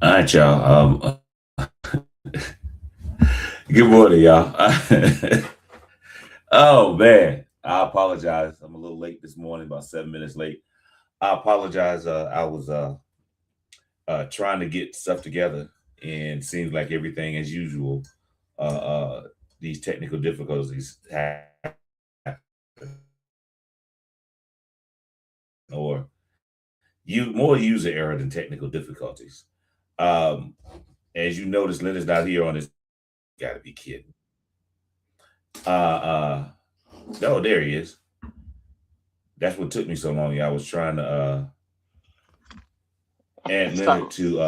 All right, y'all. Good morning, y'all. Oh man, I apologize. I'm a little late this morning, about 7 minutes late. I apologize. I was trying to get stuff together, and seems like everything as usual. Uh, uh, these technical difficulties happen, or more user error than technical difficulties. Um, as you notice, Leonard's not here on this. Got to be kidding. Uh, uh, no, there he is. That's what took me so long. I was trying to add Leonard So to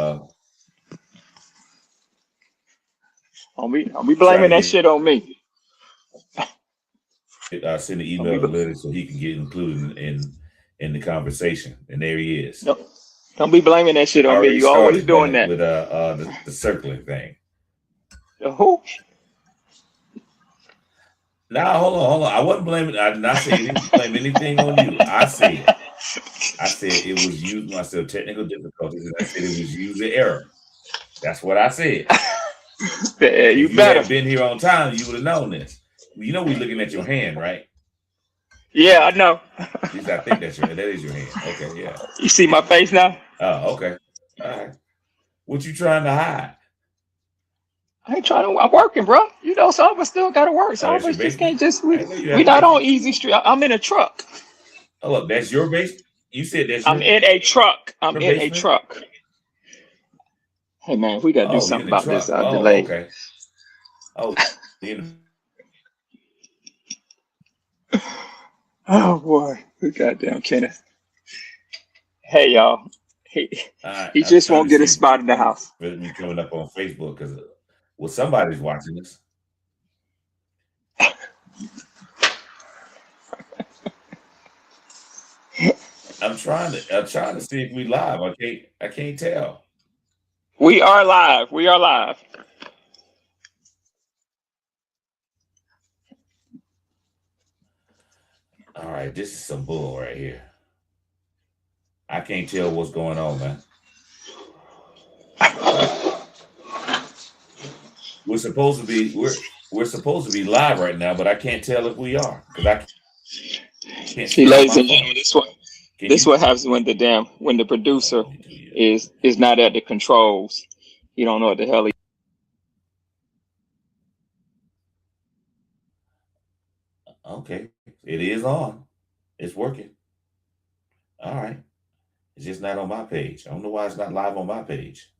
don't be try blaming to that get shit on me. send an Don't be email to Leonard so he can get included in the conversation. And there he is. don't, don't be blaming that shit on me. Already You always started doing Leonard that. with the circling thing. Who? Now hold on. I wasn't blaming. I did not say blame anything on you. I said it was used myself technical difficulties, and I said it was user error. That's what I said. Yeah, you If you better. had been here on time, you would have known this. You know we looking at your hand, right? Yeah, I know. At least I think that is your hand. Okay, yeah. You see my face now? Oh, okay. All right. What you trying to hide? I ain't trying to. I'm working, bro. You know, some of us still gotta work. Oh, Some of that's your us just basement? can't just. I We didn't know you had we a not on basement. easy street. I'm in a truck. Oh, look, that's your basement. You said that's I'm in a truck. I'm your in a basement. truck. Hey man, we gotta do Oh, you're something in the about this truck. Oh, delay. okay. Oh, you're in Oh boy, we goddamn Kenneth. Hey y'all. He all right. he I'm just trying won't to get a see spot in the house. if me coming up on Facebook because well, somebody's watching this. I'm trying to see if we live. I can't tell. We are live. We are live. All right, this is some bull right here. I can't tell what's going on, man. We're supposed to be we're supposed to be live right now, but I can't tell if we are because I can't See, see it on ladies my and phone. gentlemen, Can this you? what happens when the Oh, producer 22 years. is not at the controls. He don't know what the hell he. Okay, it is on. It's working. All right. It's just not on my page. I don't know why it's not live on my page.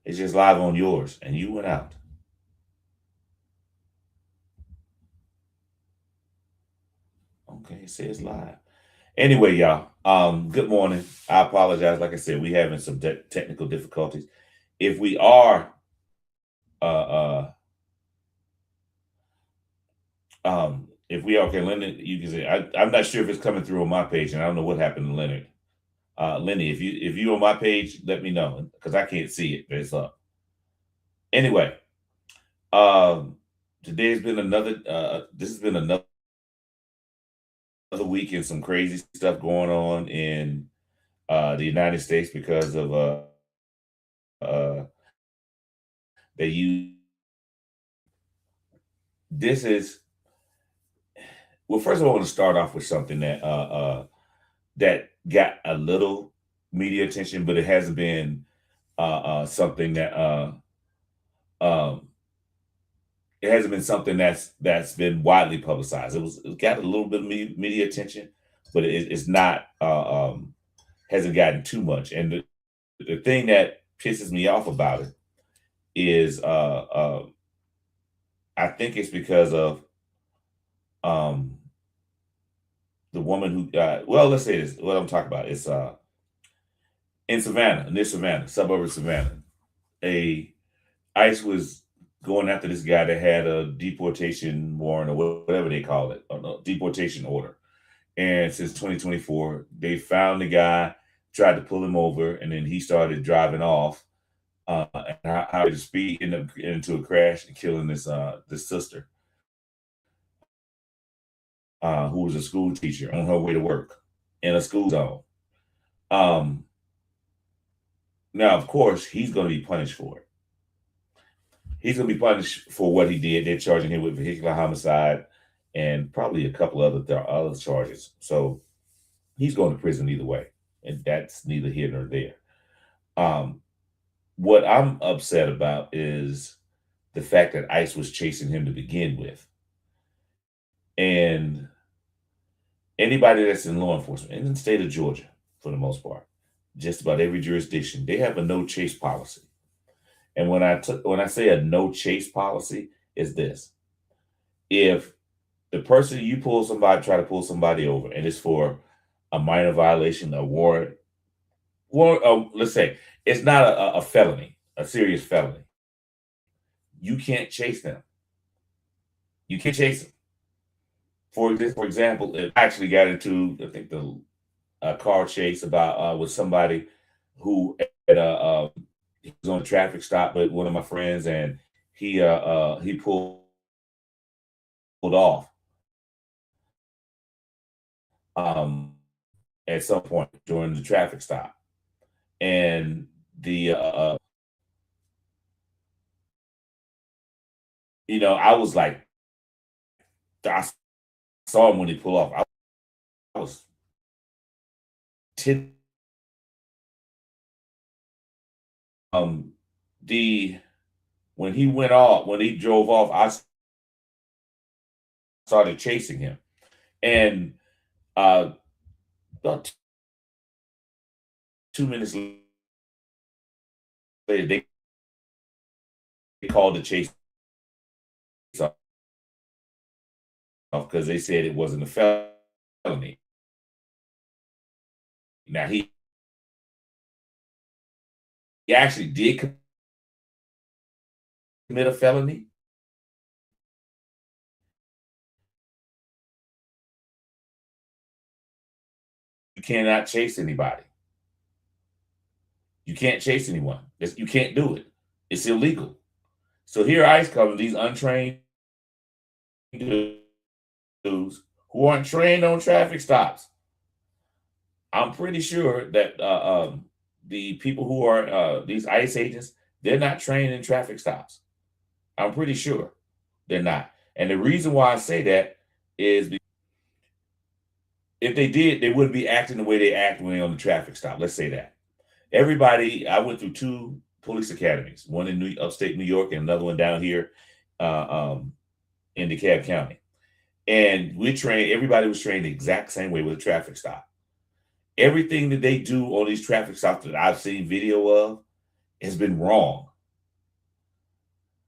It's just live on yours, and you went out. Okay, it says live. Anyway, y'all. Good morning. I apologize. Like I said, we having some technical difficulties. If we are, if we are okay, Leonard, you can say I'm not sure if it's coming through on my page, and I don't know what happened to Leonard. Lenny, if you on my page, let me know because I can't see it, but it's up. Anyway, um, today's been another. This has been another week and some crazy stuff going on in the United States because of uh, they use this is well. First of all, I want to start off with something that got a little media attention, but it hasn't been something that um, it hasn't been something that's been widely publicized. It got a little bit of media attention, but it's not hasn't gotten too much. And the thing that pisses me off about it is I think it's because of um, the woman who well, let's say this. What I'm talking about is in Savannah, near Savannah, suburb of Savannah. A ICE was going after this guy that had a deportation warrant or whatever they call it, or no, deportation order. And since 2024, they found the guy, tried to pull him over, and then he started driving off. And how the speed ended up into a crash and killing this sister, who was a school teacher on her way to work in a school zone. Um, Now, of course, he's going to be punished for it. He's going to be punished for what he did. They're charging him with vehicular homicide and probably a couple other charges. So he's going to prison either way, and that's neither here nor there. Um, what I'm upset about is the fact that ICE was chasing him to begin with, and anybody that's in law enforcement in the state of Georgia, for the most part, just about every jurisdiction, they have a no chase policy. And when I say a no chase policy, is this: if the person you try to pull somebody over, and it's for a minor violation, a warrant, let's say it's not a felony, a serious felony, you can't chase them. You can't chase them. For example, it actually got into, I think, a car chase about with somebody who had he was on a traffic stop with one of my friends, and he pulled off at some point during the traffic stop, and the I was like, I saw him when he pulled off. I was ten. The when he drove off, I started chasing him, and about 2 minutes later, they called the chase off because they said it wasn't a felony. Now he actually did commit a felony. You cannot chase anybody. You can't chase anyone. You can't do it. It's illegal. So here ICE comes, these untrained dudes who aren't trained on traffic stops. I'm pretty sure that the people who are these ICE agents, they're not trained in traffic stops. I'm pretty sure they're not. And the reason why I say that is because if they did, they wouldn't be acting the way they act when they're on the traffic stop. Let's say that. I went through 2 police academies, one in upstate New York and another one down here in DeKalb County. And everybody was trained the exact same way with a traffic stop. Everything that they do on these traffic stops that I've seen video of has been wrong.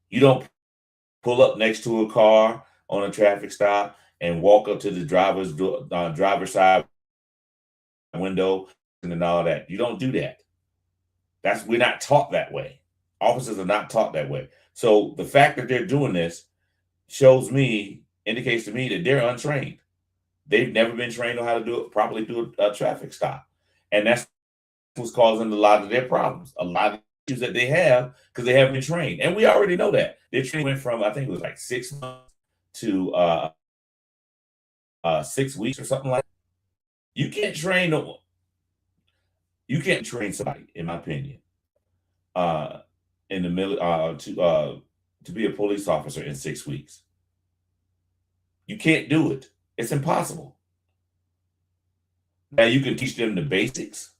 You don't pull up next to a car on a traffic stop and walk up to the driver's side window and all that. You don't do that. We're not taught that way. Officers are not taught that way. So the fact that they're doing this indicates to me that they're untrained. They've never been trained on how to properly do a traffic stop. And that's what's causing a lot of their problems, a lot of issues that they have because they haven't been trained. And we already know that. Their training went from, I think it was like 6 months to 6 weeks or something like that. You can't train somebody, in my opinion, in the middle to be a police officer in 6 weeks. You can't do it. It's impossible. Now you can teach them the basics.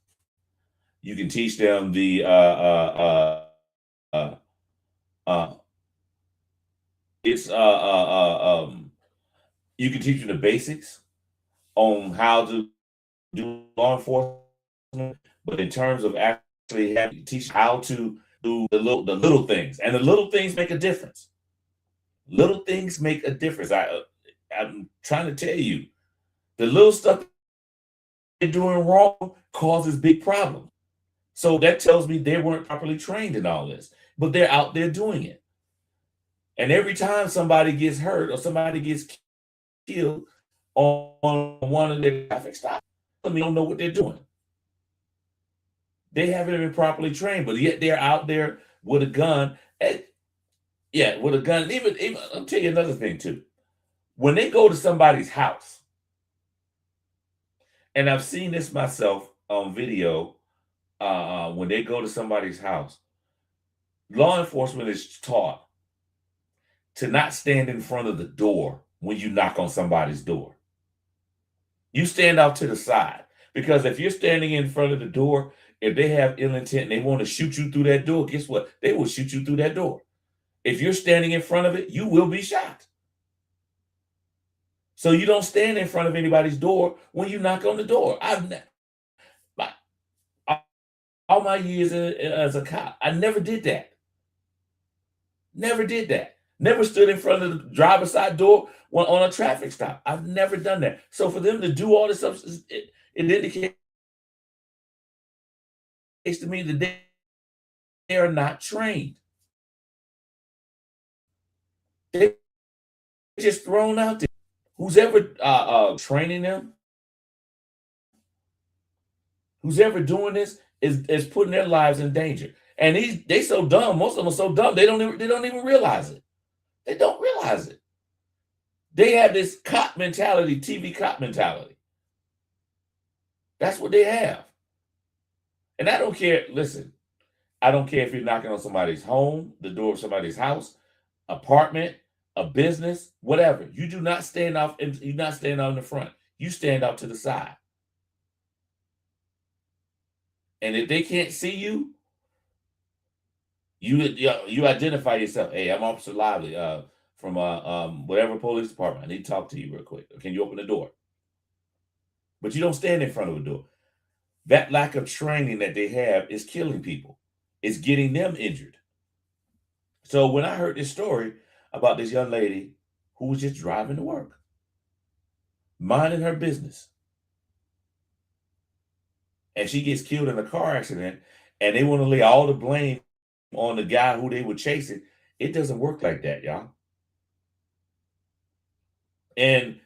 You can teach them the you can teach them the basics on how to do law enforcement, but in terms of actually having to teach how to do the little things, and the little things make a difference. Little things make a difference. I'm trying to tell you, the little stuff they're doing wrong causes big problems. So that tells me they weren't properly trained in all this, but they're out there doing it. And every time somebody gets hurt or somebody gets killed on one of their traffic stops, they don't know what they're doing. They haven't been properly trained, but yet they're out there with a gun. With a gun. Even I'll tell you another thing too. When they go to somebody's house, and I've seen this myself on video when they go to somebody's house, law enforcement is taught to not stand in front of the door when you knock on somebody's door. You stand out to the side, because if you're standing in front of the door, if they have ill intent and they want to shoot you through that door, guess what? They will shoot you through that door. If you're standing in front of it, you will be shot. So you don't stand in front of anybody's door when you knock on the door. My- all my years as a cop, I never did that. Never did that. Never stood in front of the driver's side door on a traffic stop. I've never done that. So for them to do all this stuff, it indicates to me that they are not trained. They're just thrown out there. Who's ever training them, who's ever doing this, is putting their lives in danger. And they so dumb. Most of them are so dumb they don't even realize it. They don't realize it. They have this cop mentality, TV cop mentality. That's what they have. And I don't care. Listen, I don't care if you're knocking on somebody's home, the door of somebody's house, apartment, a business, whatever. You do not stand off. You not stand out in the front. You stand out to the side. And if they can't see you, you identify yourself. Hey, I'm Officer Lively from whatever police department. I need to talk to you real quick. Can you open the door? But you don't stand in front of a door. That lack of training that they have is killing people. It's getting them injured. So when I heard this story about this young lady who was just driving to work, minding her business, and she gets killed in a car accident, and they want to lay all the blame on the guy who they were chasing, it doesn't work like that, y'all. And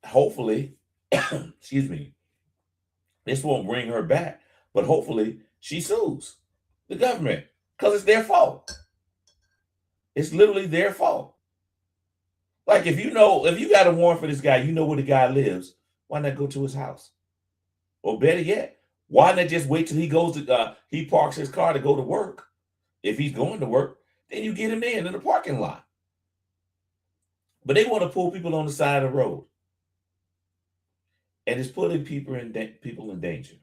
hopefully, excuse me, this won't bring her back, but hopefully she sues the government because it's their fault. It's literally their fault. Like if you got a warrant for this guy, you know where the guy lives, why not go to his house? Or better yet, why not just wait till he parks his car to go to work? If he's going to work, then you get him in the parking lot. But they want to pull people on the side of the road. And it's putting people in danger.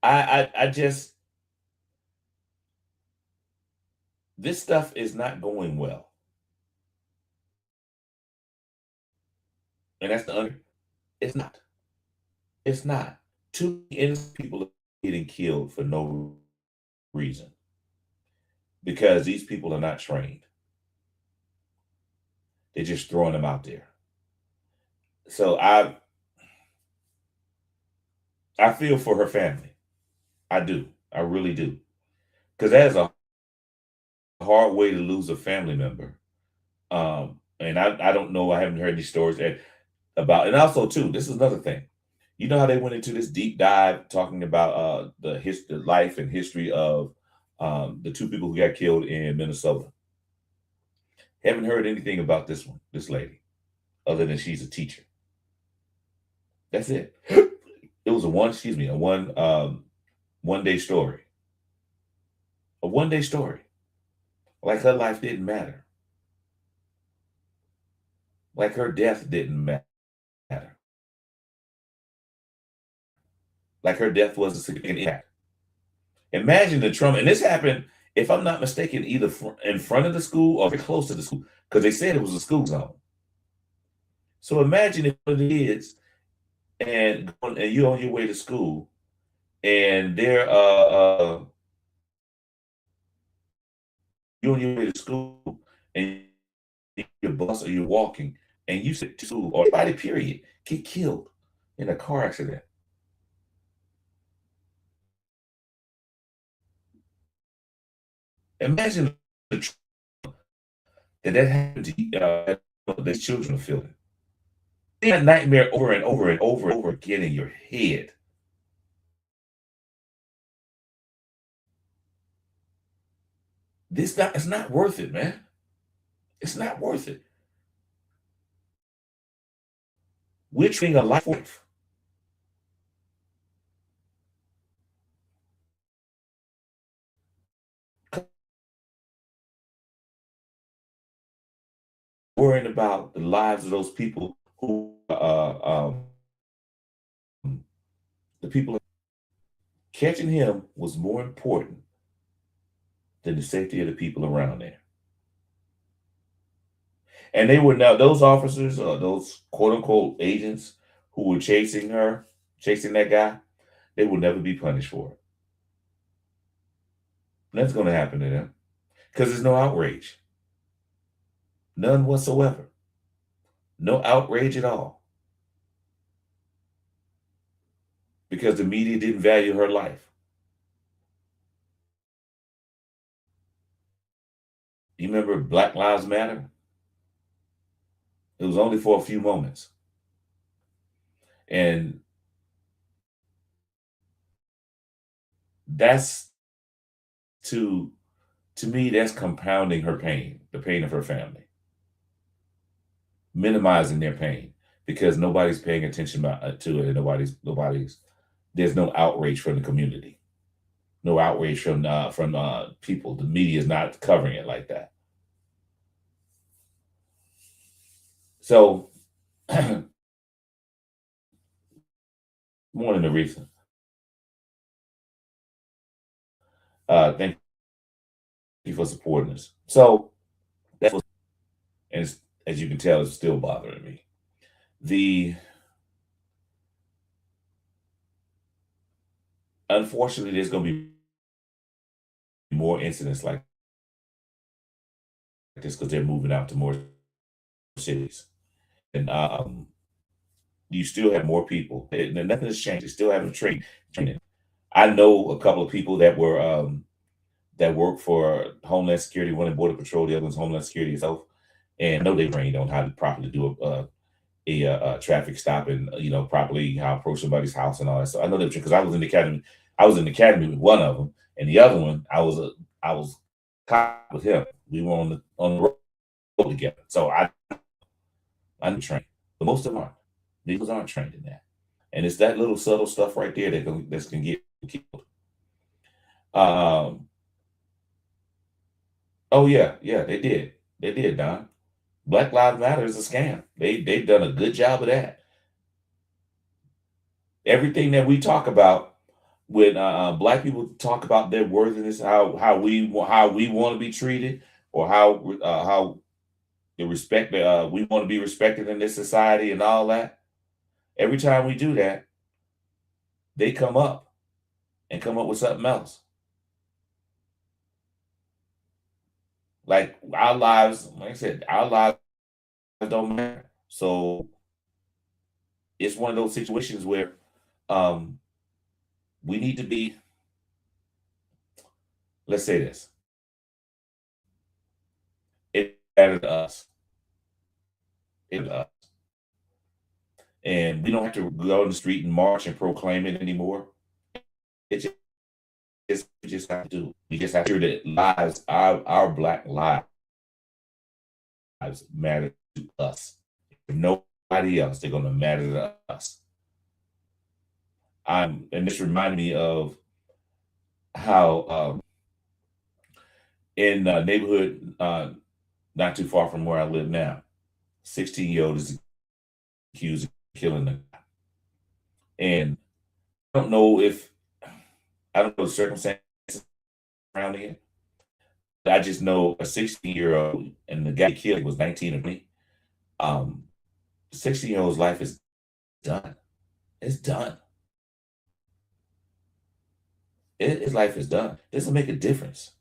I just, this stuff is not going well. And that's it's not. It's not. Too many innocent people are getting killed for no reason. Because these people are not trained. They're just throwing them out there. So I feel for her family. I do. I really do. Because that is a hard way to lose a family member. And I don't know. I haven't heard any stories about. And also, too, this is another thing. You know how they went into this deep dive talking about the life and history of the two people who got killed in Minnesota. Haven't heard anything about this lady, other than she's a teacher. That's it. It was a one day story. A 1 day story. Like her life didn't matter. Like her death didn't matter. Like her death was a significant impact. Imagine the trauma. And this happened, if I'm not mistaken, either in front of the school or very close to the school, because they said it was a school zone. So imagine if it is, and you're on your way to school, and you're on your way to school, and your bus or you're walking, and you sit to school, or anybody, period, get killed in a car accident. Imagine the that happened to these children are feeling. That nightmare over and over and over and over again in your head. It's not worth it, man. It's not worth it. We're treating a life worrying about the lives of those people who the people catching him was more important than the safety of the people around there. And they were now those officers or those quote unquote agents who were chasing that guy, they will never be punished for it. That's going to happen to them because there's no outrage, none whatsoever, no outrage at all, because the media didn't value her life. You remember Black Lives Matter? It was only for a few moments, and that's to to me that's compounding her pain, the pain of her family, minimizing their pain because nobody's paying attention to it, and nobody's there's no outrage from the community, no outrage from people. The media is not covering it like that. So, morning, Aretha. Thank you for supporting us. So that's what, and as you can tell, it's still bothering me. The Unfortunately, there's going to be more incidents like this because they're moving out to more cities, and you still have more people. Nothing has changed. They still haven't training. I know a couple of people that work for Homeland Security, one in Border Patrol, the other one's Homeland Security itself, and I know they trained on how to properly do a traffic stop and properly how to approach somebody's house and all that. So I know that because I was in the academy. I was in the academy with one of them, and the other one I was caught with him. We were on the road together. So I'm trained, but most of them aren't. These aren't trained in that, and it's that little subtle stuff right there that can get killed. Um, oh yeah, they did, Don. Black Lives Matter is a scam. They've done a good job of that. Everything that we talk about when black people talk about their worthiness, how we want to be treated, or how the respect we want to be respected in this society and all that. Every time we do that, they come up with something else. Like our lives, like I said, our lives don't matter. So it's one of those situations where um, we need to be. Let's say this: it mattered to us. It us, and we don't have to go on the street and march and proclaim it anymore. It we just have to do. We just have to ensure that our black lives matter to us. If nobody else, they're going to matter to us. And this reminded me of how in a neighborhood not too far from where I live now, 16-year-old is accused of killing them. And I don't know if I don't know the circumstances surrounding it. I just know a 16-year-old and the guy killed was 19 or 20. 16-year-old's life is done. It's done. His life is done. It doesn't make a difference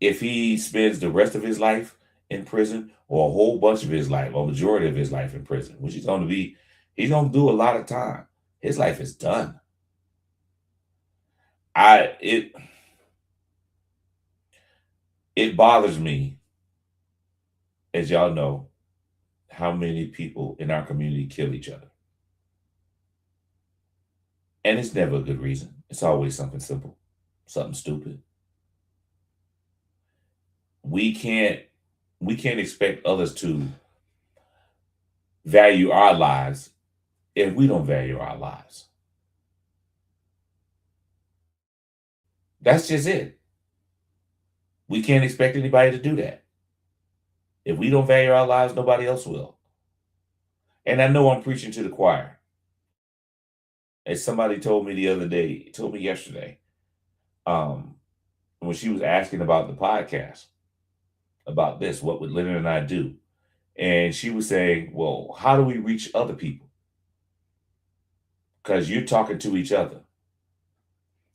if he spends the rest of his life in prison or a whole bunch of his life or majority of his life in prison, which he's going to be. He's going to do a lot of time. His life is done. I it bothers me, as y'all know, how many people in our community kill each other. And it's never a good reason. It's always something simple, something stupid. We can't we can't expect others to value our lives if we don't value our lives. That's just it. We can't expect anybody to do that. If we don't value our lives, nobody else will. And I know I'm preaching to the choir. As somebody told me the other day, told me yesterday, when she was asking about the podcast, about this, what would Leonard and I do? And she was saying, well, how do we reach other people? Because you're talking to each other.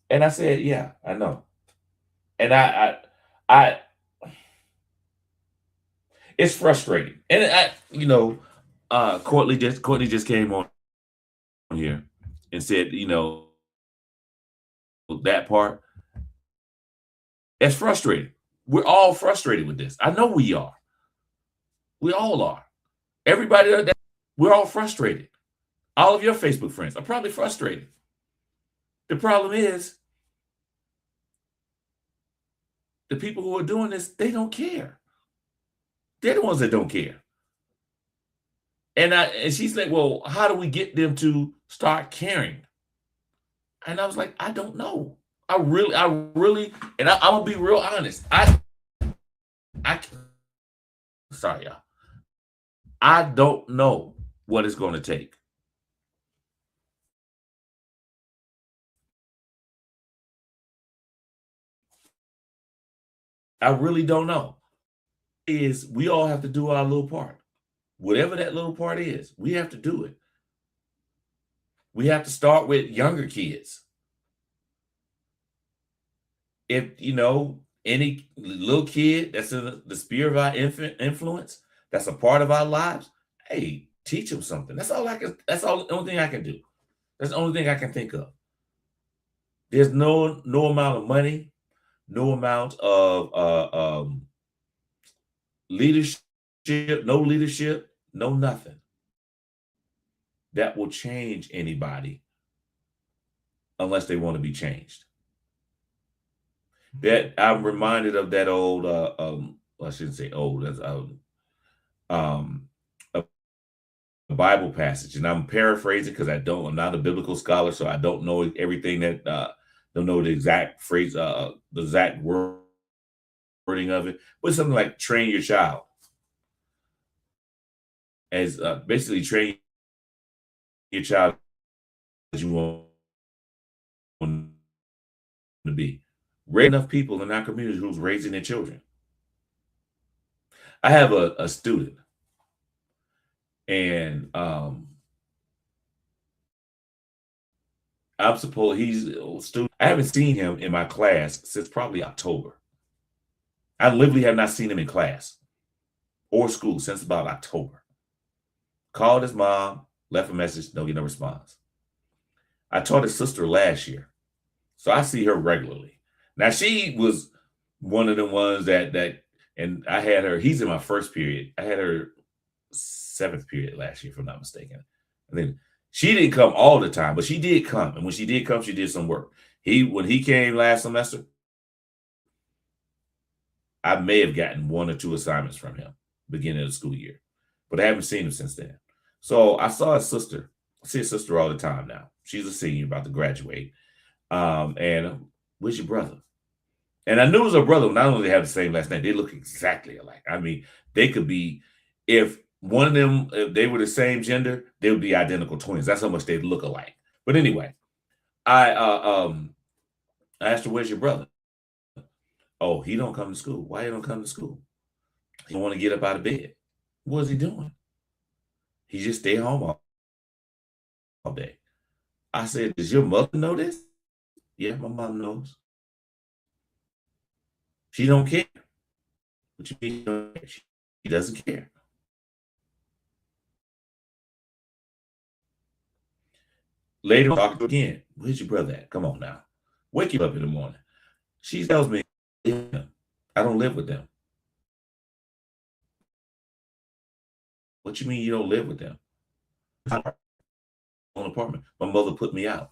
And I said, yeah, I know. And I it's frustrating. And Courtney just came on here and said, that part. It's frustrating. We're all frustrated with this. I know we are. We all are. Everybody, we're all frustrated. All of your Facebook friends are probably frustrated. The problem is, the people who are doing this, they don't care. They're the ones that don't care. And she's like, well, how do we get them to start caring? And I was like, I don't know. I really, and I'm gonna be real honest. Sorry, y'all. I don't know what it's going to take. I really don't know. We all have to do our little part. Whatever that little part is, we have to do it. We have to start with younger kids. If, any little kid that's in the sphere of our influence, that's a part of our lives, hey, teach them something. That's the only thing I can do. That's the only thing I can think of. There's no amount of money, no amount of leadership, no nothing that will change anybody unless they want to be changed. That I'm reminded of that old, I shouldn't say old, that's a Bible passage, and I'm paraphrasing because I'm not a biblical scholar, so I don't know everything that, don't know the exact phrase, the exact wording of it, but something like train your child as basically train your child as you want to be. Raise enough people in our community who's raising their children. I have a student, and he's a student. I haven't seen him in my class since probably October. I literally have not seen him in class or school since about October. Called his mom, left a message, don't get no response. I taught his sister last year, so I see her regularly. Now, she was one of the ones that and I had her, he's in my first period. I had her 7th period last year, if I'm not mistaken. And then she didn't come all the time, but she did come. And when she did come, she did some work. When he came last semester, I may have gotten 1 or 2 assignments from him beginning of the school year, but I haven't seen him since then. So I saw his sister. I see his sister all the time now. She's a senior about to graduate. And where's your brother? And I knew it was a brother. Not only they have the same last name, they look exactly alike. I mean, they could be, if one of them, if they were the same gender, they would be identical twins. That's how much they look alike. But anyway, I asked her, where's your brother? Oh, he don't come to school. Why he don't come to school? He don't want to get up out of bed. What is he doing? He just stay home all day. I said, does your mother know this? Yeah, my mom knows. She don't care. What you mean? She doesn't care. Later, talk to her again. Where's your brother at? Come on now. Wake you up in the morning. She tells me, I don't live with them. What you mean you don't live with them? Own apartment. My mother put me out.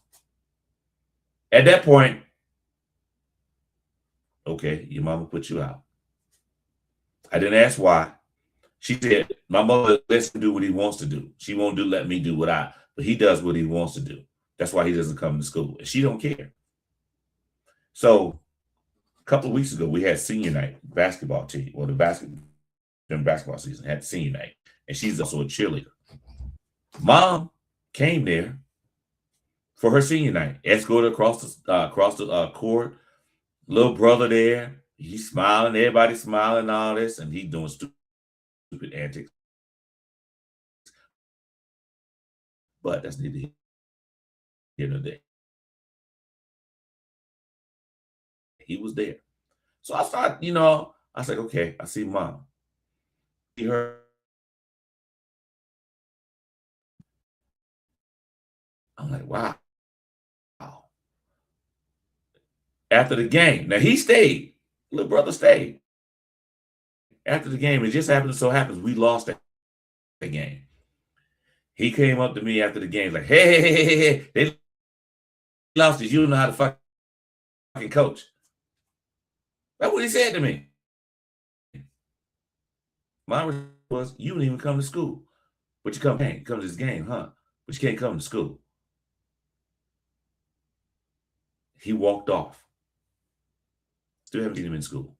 At that point, okay, your mama put you out. I didn't ask why. She said, my mother lets him do what he wants to do. She won't let me do but he does what he wants to do. That's why he doesn't come to school. And she don't care. So a couple of weeks ago, we had senior night basketball team, or the basketball during basketball season, had senior night, and she's also a cheerleader. Mom came there for her senior night, escorted across the court. Little brother there, he's smiling, everybody smiling, all this, and he doing stupid antics. But that's neither here nor there. He was there. So I started, I was like, okay, I see Mom. See her. I'm like, wow. After the game, now he stayed. Little brother stayed. After the game, it just happens we lost the game. He came up to me after the game like, hey, they lost it. You don't know how to fucking coach. That's what he said to me. My response was, you didn't even come to school. But you come to this game, huh? But you can't come to school. He walked off. Still haven't seen him in school.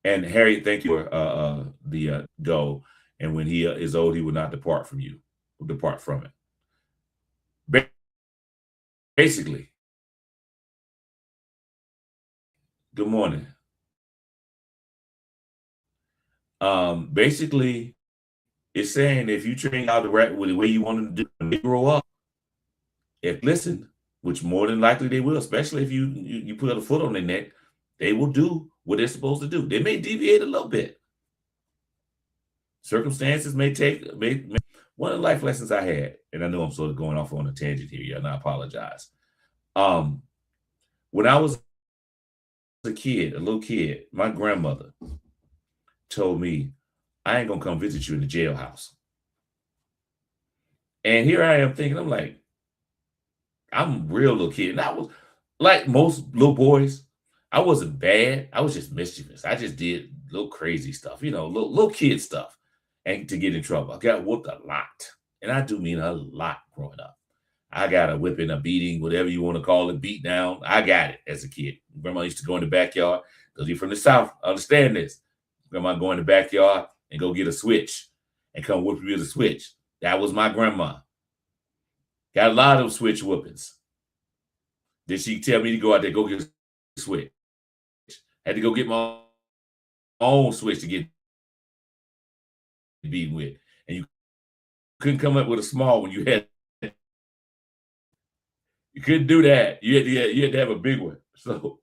And Harry, thank you for the go. And when he is old, he will not depart from you. Will depart from it. Basically, good morning. Basically, it's saying if you train out the way you want them to do when they grow up, listen, which more than likely they will, especially if you put a foot on their neck, they will do what they're supposed to do. They may deviate a little bit. Circumstances may one of the life lessons I had, and I know I'm sort of going off on a tangent here, and I apologize. When I was a little kid, my grandmother told me, I ain't gonna come visit you in the jailhouse. And here I am thinking, I'm like, I'm a real little kid. And I was like most little boys, I wasn't bad. I was just mischievous. I just did little crazy stuff, little kid stuff, and to get in trouble. I got whooped a lot. And I do mean a lot growing up. I got a whipping, a beating, whatever you want to call it, beat down. I got it as a kid. Grandma used to go in the backyard, because you're from the South, understand this. Grandma go in the backyard and go get a switch and come whoop you with a switch. That was my grandma. Got a lot of switch whoopings. Did she tell me to go out there, go get a switch? Had to go get my own switch to get beaten with. And you couldn't come up with a small one. You couldn't do that. You had to have a big one. So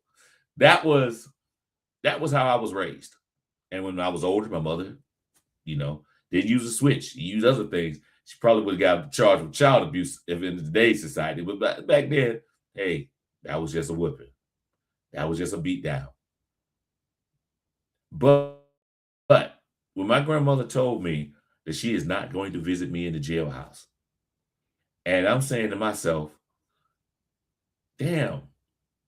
that was how I was raised. And when I was older, my mother, didn't use a switch. She used other things. She probably would have got charged with child abuse if in today's society. But back then, hey, that was just a whipping. That was just a beat down. But when my grandmother told me that she is not going to visit me in the jailhouse, and I'm saying to myself, damn.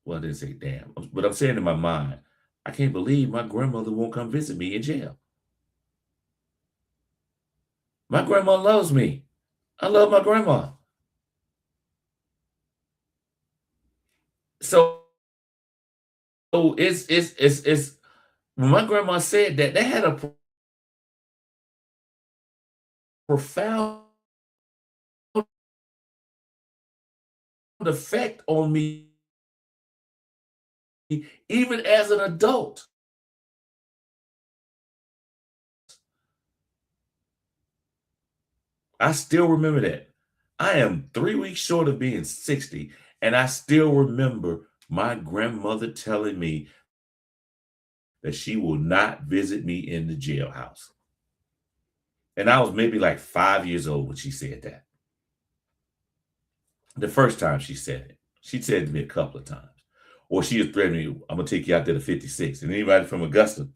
Well, I didn't say damn, but I'm saying in my mind, I can't believe my grandmother won't come visit me in jail. My grandma loves me. I love my grandma. So it's when my grandma said that, they had a profound effect on me, even as an adult. I still remember that. I am 3 weeks short of being 60, and I still remember my grandmother telling me that she will not visit me in the jailhouse. And I was maybe like 5 years old when she said that. The first time she said it. She said it to me a couple of times. Or she was threatening me, I'm going to take you out there to 56. And anybody from Augusta,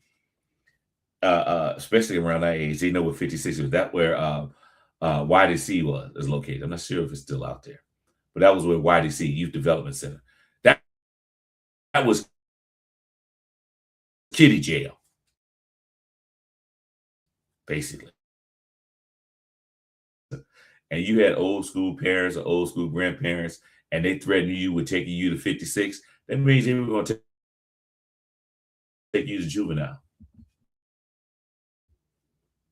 especially around that age, they know what 56 is. That's where YDC is located. I'm not sure if it's still out there. But that was where YDC, Youth Development Center. That was kiddie jail, basically. And you had old school parents or old school grandparents, and they threatened you with taking you to 56. That means they were going to take you to juvenile.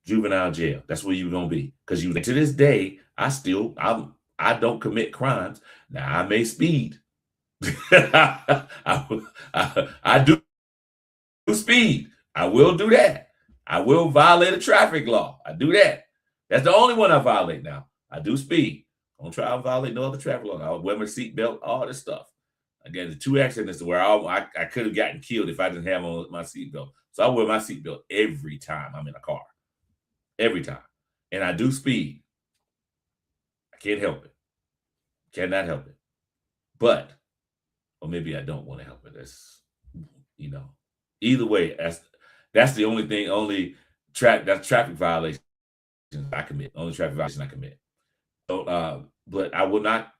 juvenile jail. That's where you're gonna be. Because you to this day, I don't commit crimes. Now I may speed. I do speed. I will do that. I will violate a traffic law. I do that. That's the only one I violate now. I do speed. Don't try to violate no other traffic law. I would wear my seatbelt, all this stuff. Again, the 2 accidents where I could have gotten killed if I didn't have on my seatbelt. So I wear my seatbelt every time I'm in a car. Every time. And I do speed. I can't help it. Cannot help it. But, or maybe I don't want to help it. That's, either way, that's the only thing, that's traffic violation I commit. Only traffic violation I commit. So, but I will not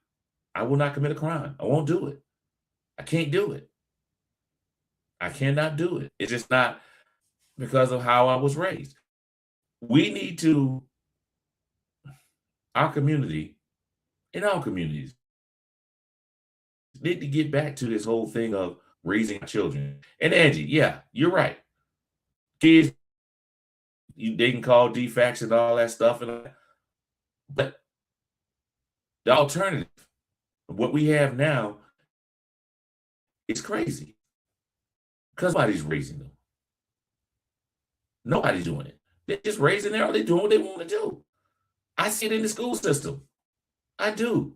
commit a crime. I won't do it. I can't do it. I cannot do it. It's just not because of how I was raised. We need to, our community, in all communities, need to get back to this whole thing of raising children. And Angie, yeah, you're right. Kids, they can call defects and all that stuff, but the alternative, what we have now, is crazy. Because nobody's raising them. Nobody's doing it. They're just raising them. They're doing what they want to do. I see it in the school system. I do.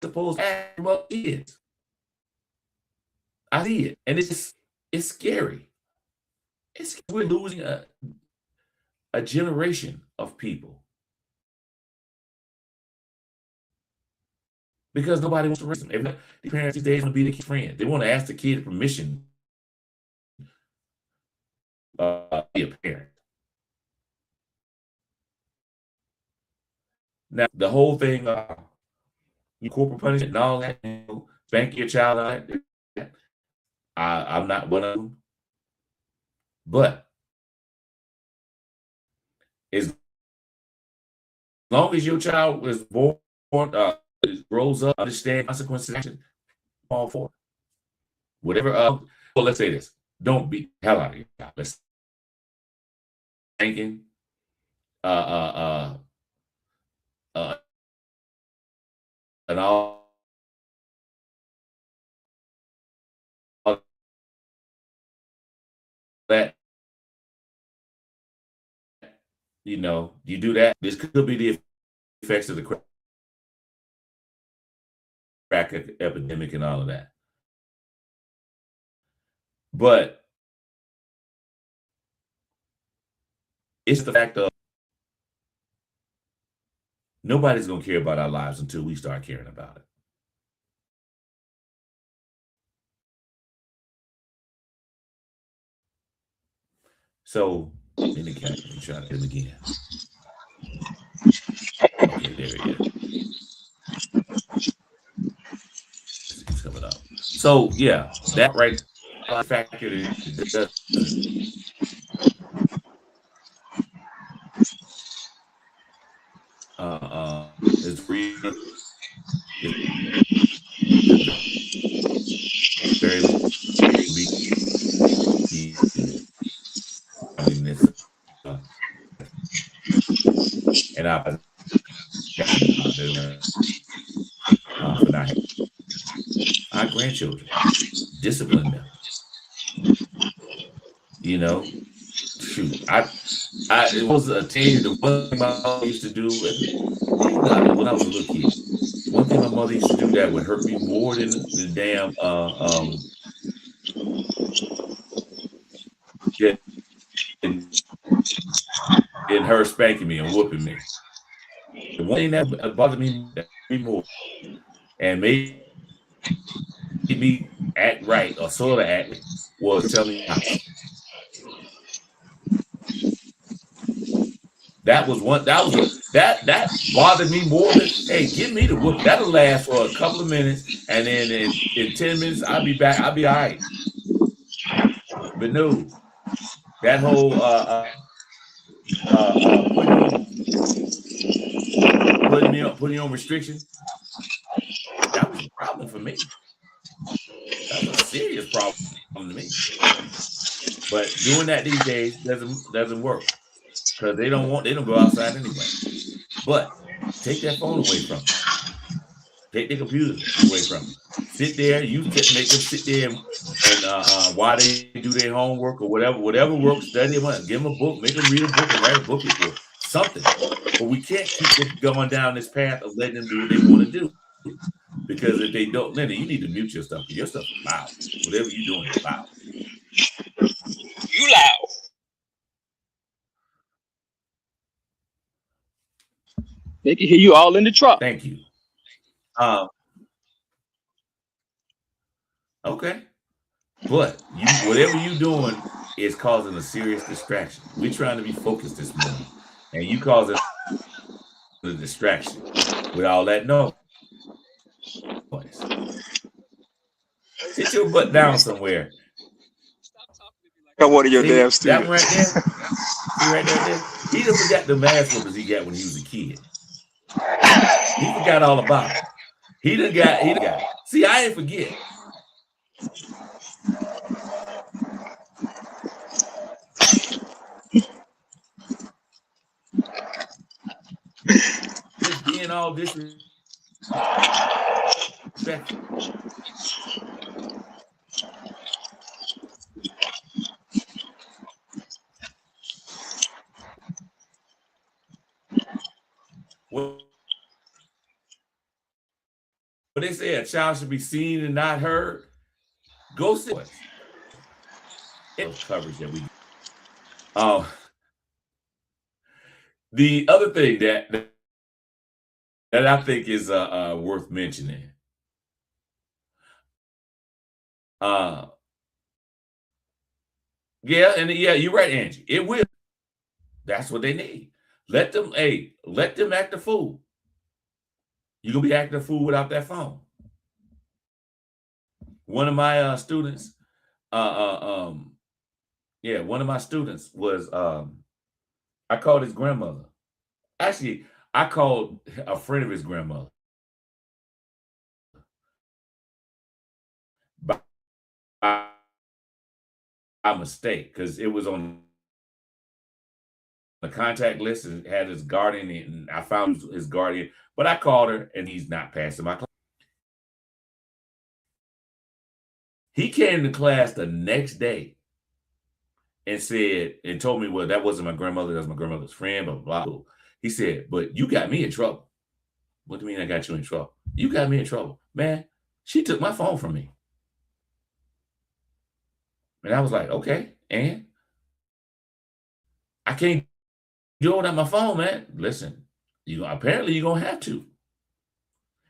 Supposed to kids. I see it, and it's scary. We're losing a generation of people because nobody wants to raise them. The parents these days want to be the kid's friend. They want to ask the kid permission to be a parent. Now, the whole thing, corporal punishment and all that, spank your child, I'm not one of them. But as long as your child is born, grows up, understand consequences of action, all for it. Whatever. Well, let's say this: don't beat the hell out of your child. Let's thinking, and all that. You do that. This could be the effects of the crack epidemic and all of that. But it's the fact of nobody's going to care about our lives until we start caring about it. So, in the cat, let me try it again. Okay, there it is. It's coming up. So, yeah, that right factor is real. Very and our grandchildren, discipline them. Shoot, it was a thing. The one thing my mother used to do when I was a little kid. One thing my mother used to do that would hurt me more than the damn in her spanking me and whooping me. The one thing that bothered me more and made me act right or sort of act was telling me that bothered me more than, hey, give me the whoop. That'll last for a couple of minutes, and then in 10 minutes I'll be back. I'll be all right. But no, that whole putting me on restriction, that was a problem for me. That's a serious problem to me. But doing that these days doesn't work because they don't go outside anyway. But take that phone away from them. Take the computer away from them. Sit there. Make them sit there and while they do their homework or whatever work, study them. Give them a book. Make them read a book and write a book report. Something. But we can't keep going down this path of letting them do what they want to do. Because if they don't, then you need to mute your stuff. Your stuff is loud. Whatever you're doing is loud. You loud. They can hear you all in the truck. Thank you. Okay. But whatever you're doing is causing a serious distraction. We're trying to be focused this morning. And you causing a distraction with all that noise. Sit your butt down somewhere. I wanted your damn student. That one right there. See right there. He done forgot the math whoopers he got when he was a kid. He forgot all about it. He done got it. See, I ain't forget. Just being all disrespectful. What they say, a child should be seen and not heard. Go see it. Coverage that we. The other thing that I think is worth mentioning. Yeah, you're right, Angie. It will. That's what they need. Let them act a fool. You're gonna be acting a fool without that phone. One of my students, one of my students was I called his grandmother. Actually, I called a friend of his grandmother. By mistake, because it was on the contact list and had his guardian, and I found his guardian, but I called her and he's not passing my class. He came to class the next day and told me, well, that wasn't my grandmother, that was my grandmother's friend, blah, blah, blah. He said, but you got me in trouble. What do you mean I got you in trouble? You got me in trouble. Man, she took my phone from me. And I was like, okay, and I can't do it on my phone, man. Listen, apparently you're gonna have to.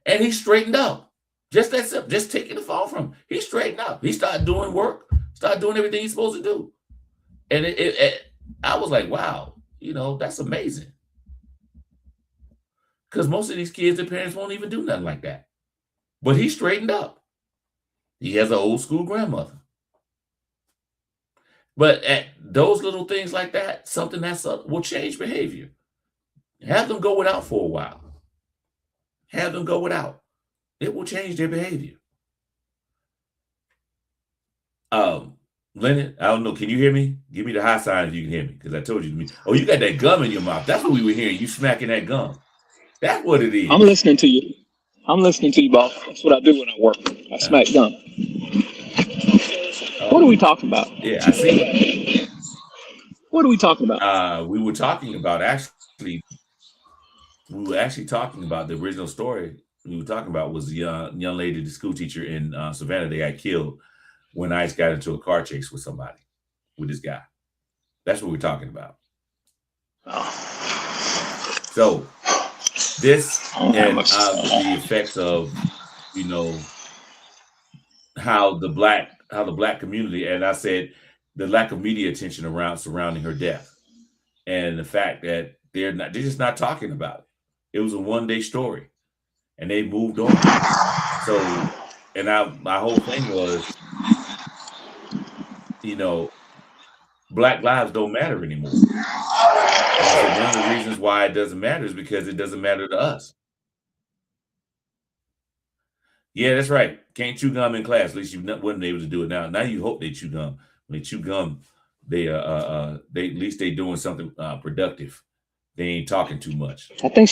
And he straightened up. Just that simple. Just taking the phone from him. He straightened up. He started doing work, started doing everything he's supposed to do. And I was like, wow, that's amazing. Because most of these kids, their parents won't even do nothing like that. But he straightened up. He has an old school grandmother. But at those little things like that, something will change behavior. Have them go without for a while. Have them go without. It will change their behavior. Lennon, I don't know. Can you hear me? Give me the high sign if you can hear me, because I told you. Oh, you got that gum in your mouth. That's what we were hearing. You smacking that gum. That's what it is. I'm listening to you. Boss. That's what I do when I work. I smack gum. What are we talking about? Yeah, I see. What are we talking about? We were talking about actually talking about the original story we were talking about was the young lady, the school teacher in Savannah. They got killed when ICE got into a car chase with this guy. That's what we're talking about. So this and the effects of, how the black community, and I said the lack of media attention surrounding her death, and the fact that they're just not talking about it. It was a one-day story, and they moved on. So, and my whole thing was, Black lives don't matter anymore. And so one of the reasons why it doesn't matter is because it doesn't matter to us. Yeah, that's right. Can't chew gum in class. At least you wasn't able to do it now. Now you hope they chew gum. When they chew gum, they at least they doing something productive. They ain't talking too much. I think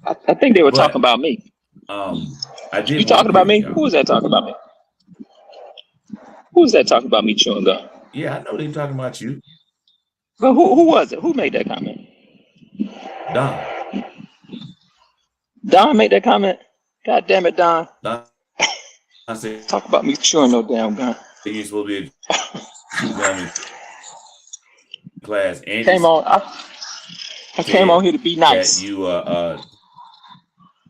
I think they were talking But about me. I You did want to talking about pivot, me? Who y'all. was that talking about me? Who was that talking about me chewing gum? Yeah, I know they talking about you, But who was it? Who made that comment? Don. Don made that comment. God damn it, Don. Don said Talk about me chewing no damn gum. you ain't supposed to be able to chew gum in class. Angie Came on. I came on said here to be that nice. you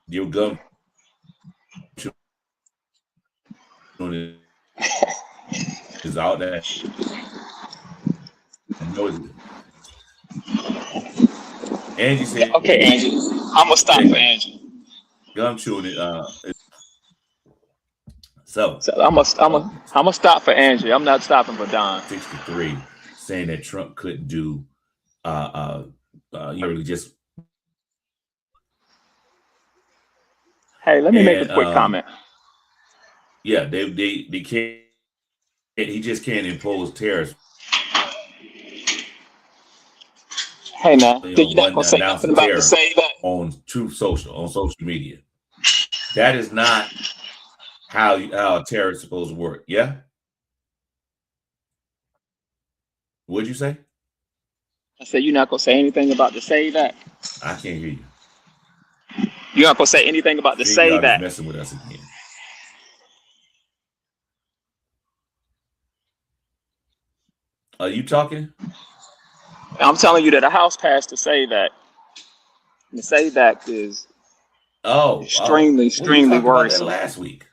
your gum chewing is out there. I know it. Angie said Okay, Angie. I'm gonna stop for Angie. gum chewing it. So So I'm gonna stop for Angie. I'm not stopping for Don. 63 saying that Trump couldn't do you really just Hey, let me make a and quick comment. yeah, they can't he just can't impose tariffs, Hey man, you know, did you not one gonna say announce a nothing about the tariff save that? on social media. That is not how a tariff is supposed to work. Yeah? What'd you say? I said you're not gonna say anything about the save that. I can't hear you. You're not gonna say anything about I the think y'all save just that. messing with us again. Are you talking? I'm telling you that the House passed the save that. The save act is Oh. extremely, Well, you extremely talked about that worrisome. last week.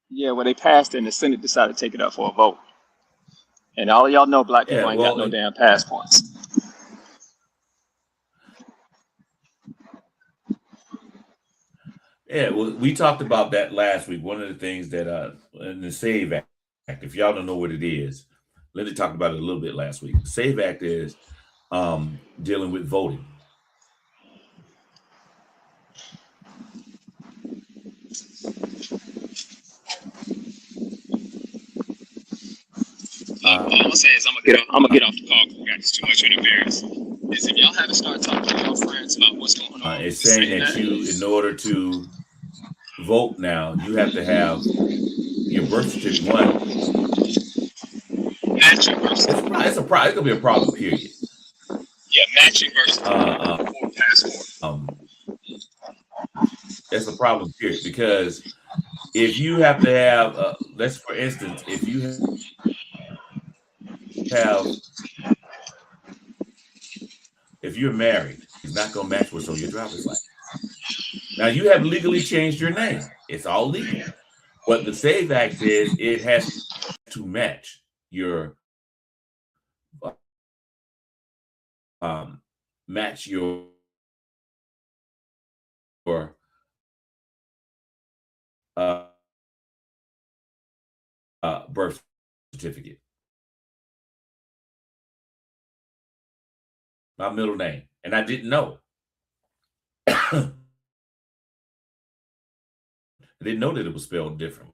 Yeah, well they passed it and the Senate decided to take it up for a vote. And all of y'all know black Yeah, people ain't got well, no damn passports. yeah, well, we talked about that last week. One of the things that in the SAVE Act, if y'all don't know what it is, Linda talked about it a little bit last week. The SAVE Act is dealing with voting. All I'm gonna say is I'm gonna get off the call because we got too much in embarrass. Is if y'all haven't started talking to your friends about what's going on with It's the saying save that you, in that, order to vote now, you have to have your birth certificate. One, matching versus it's gonna be a problem. Period. yeah, matching versus or passport. It's a problem. Period. Because if you have to have, let's for instance, if you have, if you're married, it's not gonna match what's on your driver's license. Now you have legally changed your name. It's all legal. What the SAVE Act is, it has to match your um, match your uh, birth certificate. My middle name, and I didn't know. I didn't know that it was spelled differently.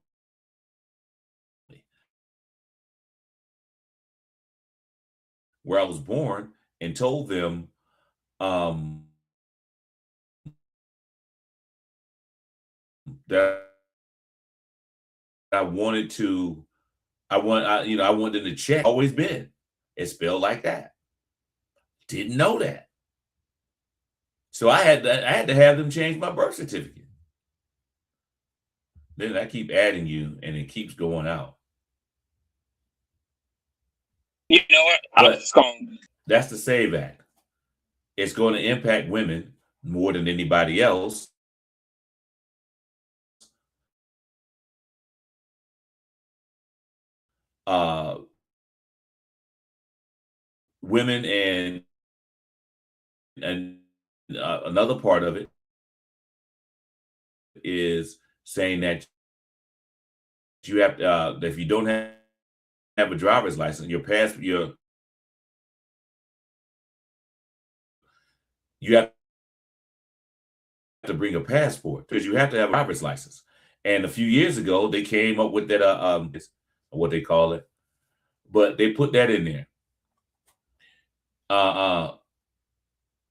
Where I was born, and told them that I wanted to, I wanted them to check. Always been, it's spelled like that. Didn't know that, so I had to have them change my birth certificate. Then I keep adding you, and it keeps going out. You know what? I'm But just going. that's the SAVE Act. It's going to impact women more than anybody else. Women and another part of it is saying that you have to, if you don't have a driver's license, you have to bring a passport because you have to have a driver's license. And a few years ago, they came up with that what they call it, but they put that in there.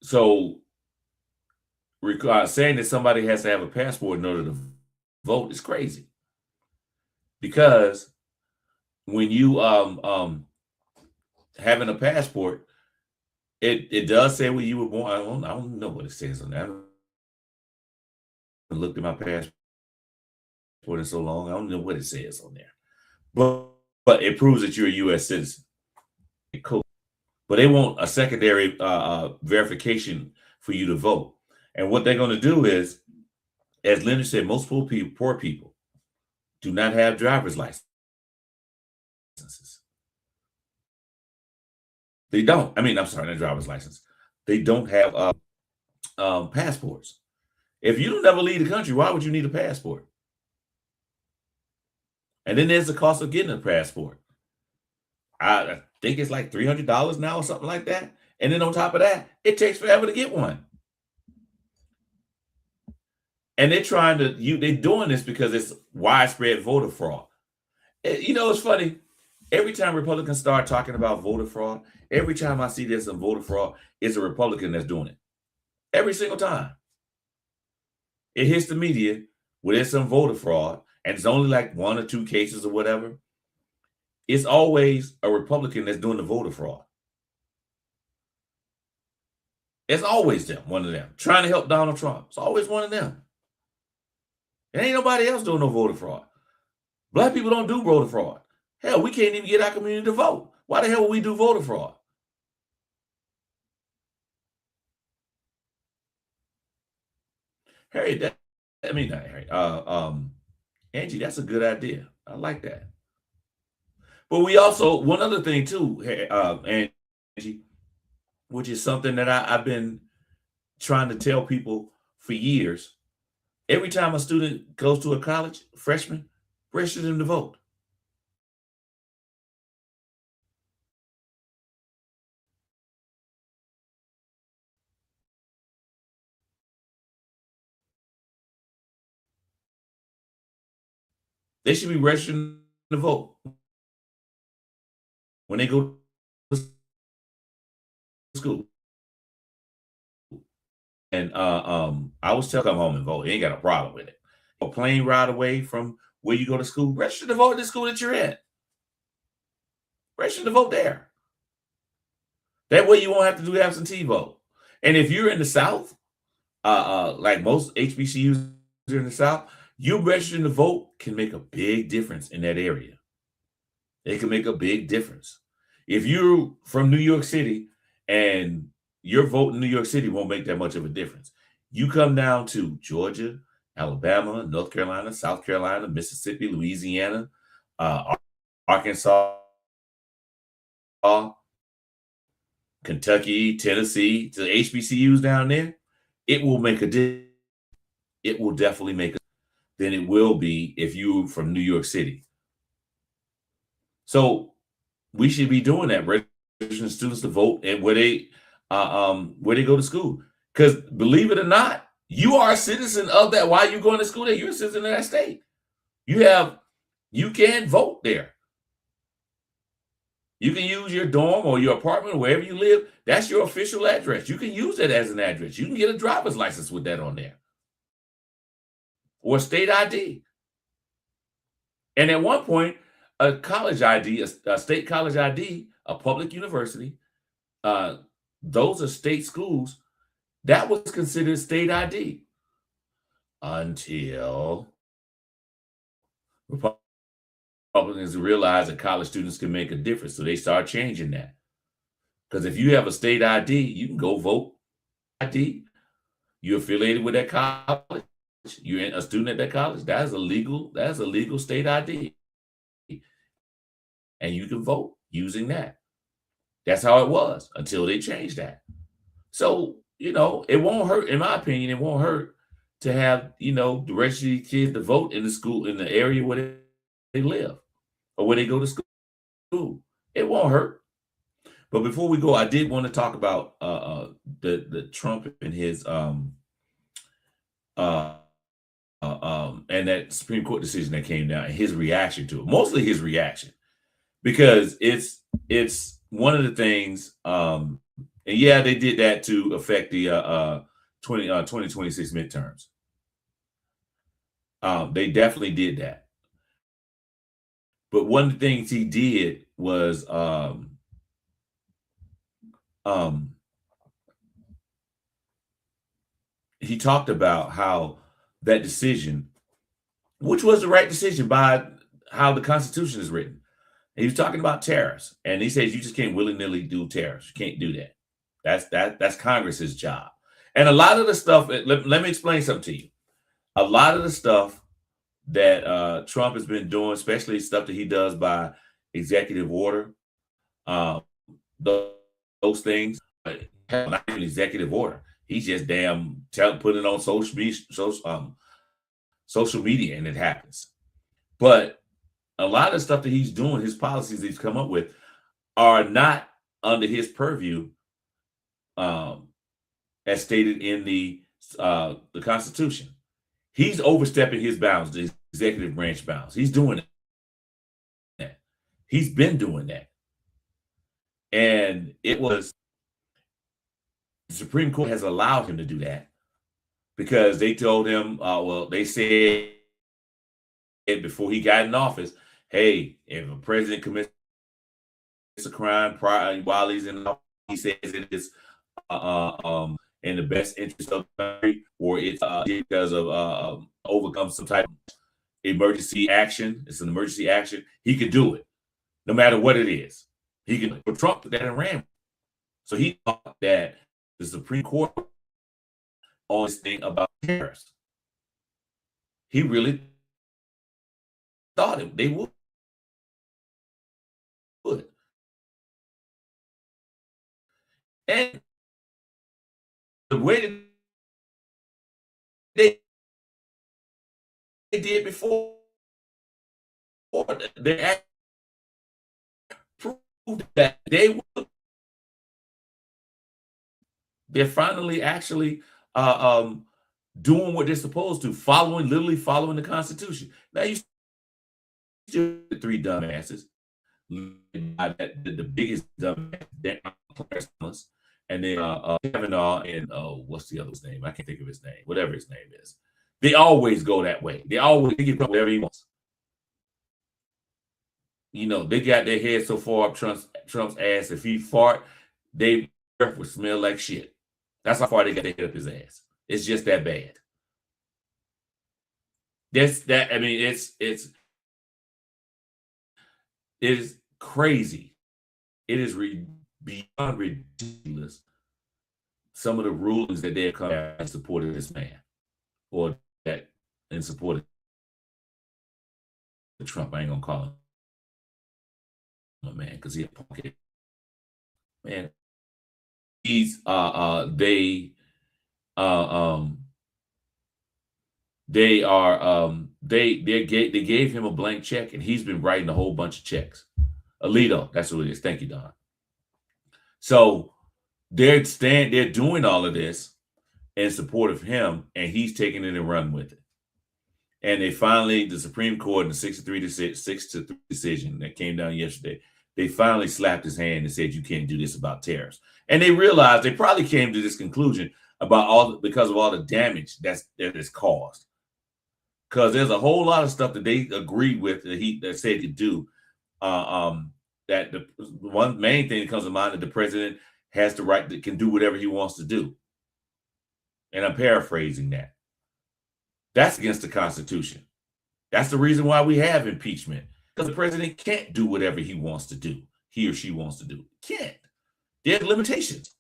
So saying that somebody has to have a passport in order to vote is crazy, because when you having a passport, it does say where you were born. I don't know what it says on that. I haven't looked at my passport in so long. I don't know what it says on there, but it proves that you're a U.S. citizen. Cool. But they want a secondary verification for you to vote. And what they're going to do is, as Leonard said, most poor people do not have driver's licenses. They don't. I mean, I'm sorry, not driver's license. They don't have passports. If you don't ever leave the country, why would you need a passport? And then there's the cost of getting a passport. I think it's like $300 now or something like that. And then on top of that, it takes forever to get one. And they're doing this because it's widespread voter fraud. You know, it's funny. Every time Republicans start talking about voter fraud, every time I see there's some voter fraud, it's a Republican that's doing it. Every single time. It hits the media where there's some voter fraud, and it's only like 1 or 2 cases or whatever. It's always a Republican that's doing the voter fraud. It's always them, one of them, trying to help Donald Trump. It's always one of them. There ain't nobody else doing no voter fraud. Black people don't do voter fraud. Hell, we can't even get our community to vote. Why the hell would we do voter fraud? Harry, not Harry. Angie, that's a good idea. I like that. But we also, one other thing too, Angie, which is something that I've been trying to tell people for years. Every time a student goes to a college, freshman, register them to vote. They should be registering to vote when they go to school. And I was telling them, come home and vote. You ain't got a problem with it. A plane ride away from where you go to school, register to vote at the school that you're at. Register to vote there. That way you won't have to do absentee vote. And if you're in the South, like most HBCUs are in the South, you registering to vote can make a big difference in that area. It can make a big difference. If you're from New York City and your vote in New York City won't make that much of a difference. You come down to Georgia, Alabama, North Carolina, South Carolina, Mississippi, Louisiana, Arkansas, Kentucky, Tennessee, to the HBCUs down there, it will make a difference. It will definitely make a difference than it will be if you're from New York City. So we should be doing that, registering students to vote and where they go to school. Because believe it or not, you are a citizen of that. While you're going to school there, you're a citizen of that state. You can vote there. You can use your dorm or your apartment, wherever you live. That's your official address. You can use that as an address. You can get a driver's license with that on there. Or state ID. And at one point, a college ID, a state college ID, a public university, those are state schools, that was considered state ID until Republicans realized that college students can make a difference. So they start changing that. Because if you have a state ID, you can go vote ID. You're affiliated with that college. You're a student at that college. That's a legal state ID. And you can vote using that. That's how it was until they changed that. So, it won't hurt, in my opinion, it won't hurt to have, the rest of these kids to vote in the school, in the area where they live or where they go to school. It won't hurt. But before we go, I did want to talk about the Trump and his and that Supreme Court decision that came down and his reaction to it, mostly his reaction, because it's one of the things. And yeah, they did that to affect the 2026 midterms. They definitely did that. But one of the things he did was he talked about how that decision, which was the right decision by how the Constitution is written. He was talking about tariffs, and he says you just can't willy-nilly do tariffs. You can't do that. That's Congress's job. And a lot of the stuff, let me explain something to you. A lot of the stuff that Trump has been doing, especially stuff that he does by executive order, those things, not even executive order. He's just damn putting it on social media, and it happens. But a lot of stuff that he's doing, his policies that he's come up with, are not under his purview, as stated in the Constitution. He's overstepping his bounds, the executive branch bounds. He's doing that. He's been doing that. And the Supreme Court has allowed him to do that because they told him, they said before he got in office, hey, if a president commits a crime while he's in office, he says it is in the best interest of the country, or it's because of overcome some type of emergency action. It's an emergency action. He could do it, no matter what it is. He could. But Trump put that in ran. So he thought that the Supreme Court on this thing about tariffs, he really thought they would. And the way that they did before, they proved that they would. They're finally actually doing what they're supposed to, literally following the Constitution. Now you still three dumbasses, the biggest dumbass, and then Kavanaugh and what's the other's name? I can't think of his name. Whatever his name is, they always go that way. They always give Trump whatever he wants. You know, they got their head so far up Trump's ass. If he fart, they would smell like shit. That's how far they got their head up his ass. It's just that bad. I mean, it is crazy. It is beyond ridiculous. Some of the rulings that they have come out in support of this man, or that in support of Trump. I ain't gonna call him a man because he's a punk. Man, he's they gave him a blank check, and he's been writing a whole bunch of checks. Alito, that's what it is. Thank you, Don. So they're doing all of this in support of him, and he's taking it and run with it. And they finally, the Supreme Court in the 6-3 decision that came down yesterday, they finally slapped his hand and said, you can't do this about tariffs. And they realized, they probably came to this conclusion because of all the damage that is caused. Because there's a whole lot of stuff that they agreed with that said to do. That the one main thing that comes to mind, that the president has the right, that can do whatever he wants to do. And I'm paraphrasing that. That's against the Constitution. That's the reason why we have impeachment. Because the president can't do whatever he wants to do, he or she wants to do. Can't. There's limitations.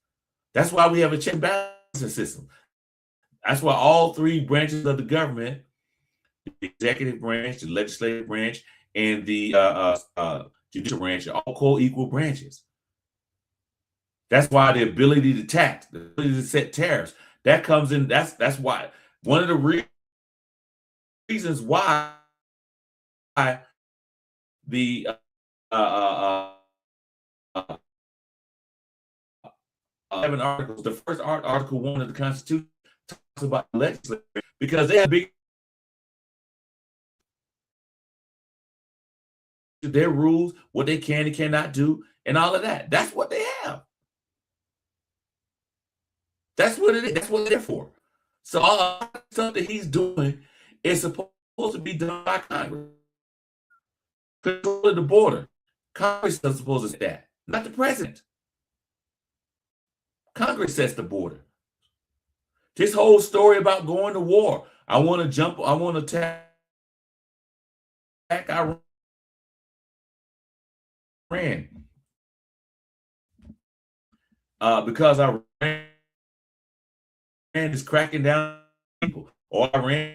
That's why we have a check and balance system. That's why all three branches of the government, the executive branch, the legislative branch, and the judicial branch, are all co-equal branches. That's why the ability to tax, the ability to set tariffs, that comes in. That's why one of the reasons why the 11 articles, the first article 1 of the Constitution talks about legislature, because they have big their rules, what they can and cannot do, and all of that. That's what they have. That's what it is. That's what they're there for. So all the stuff that he's doing is supposed to be done by Congress. Control the border. Congress is supposed to say that, not the president. Congress sets the border. This whole story about going to war. I want to attack Iran. Because Iran is cracking down on people, or Iran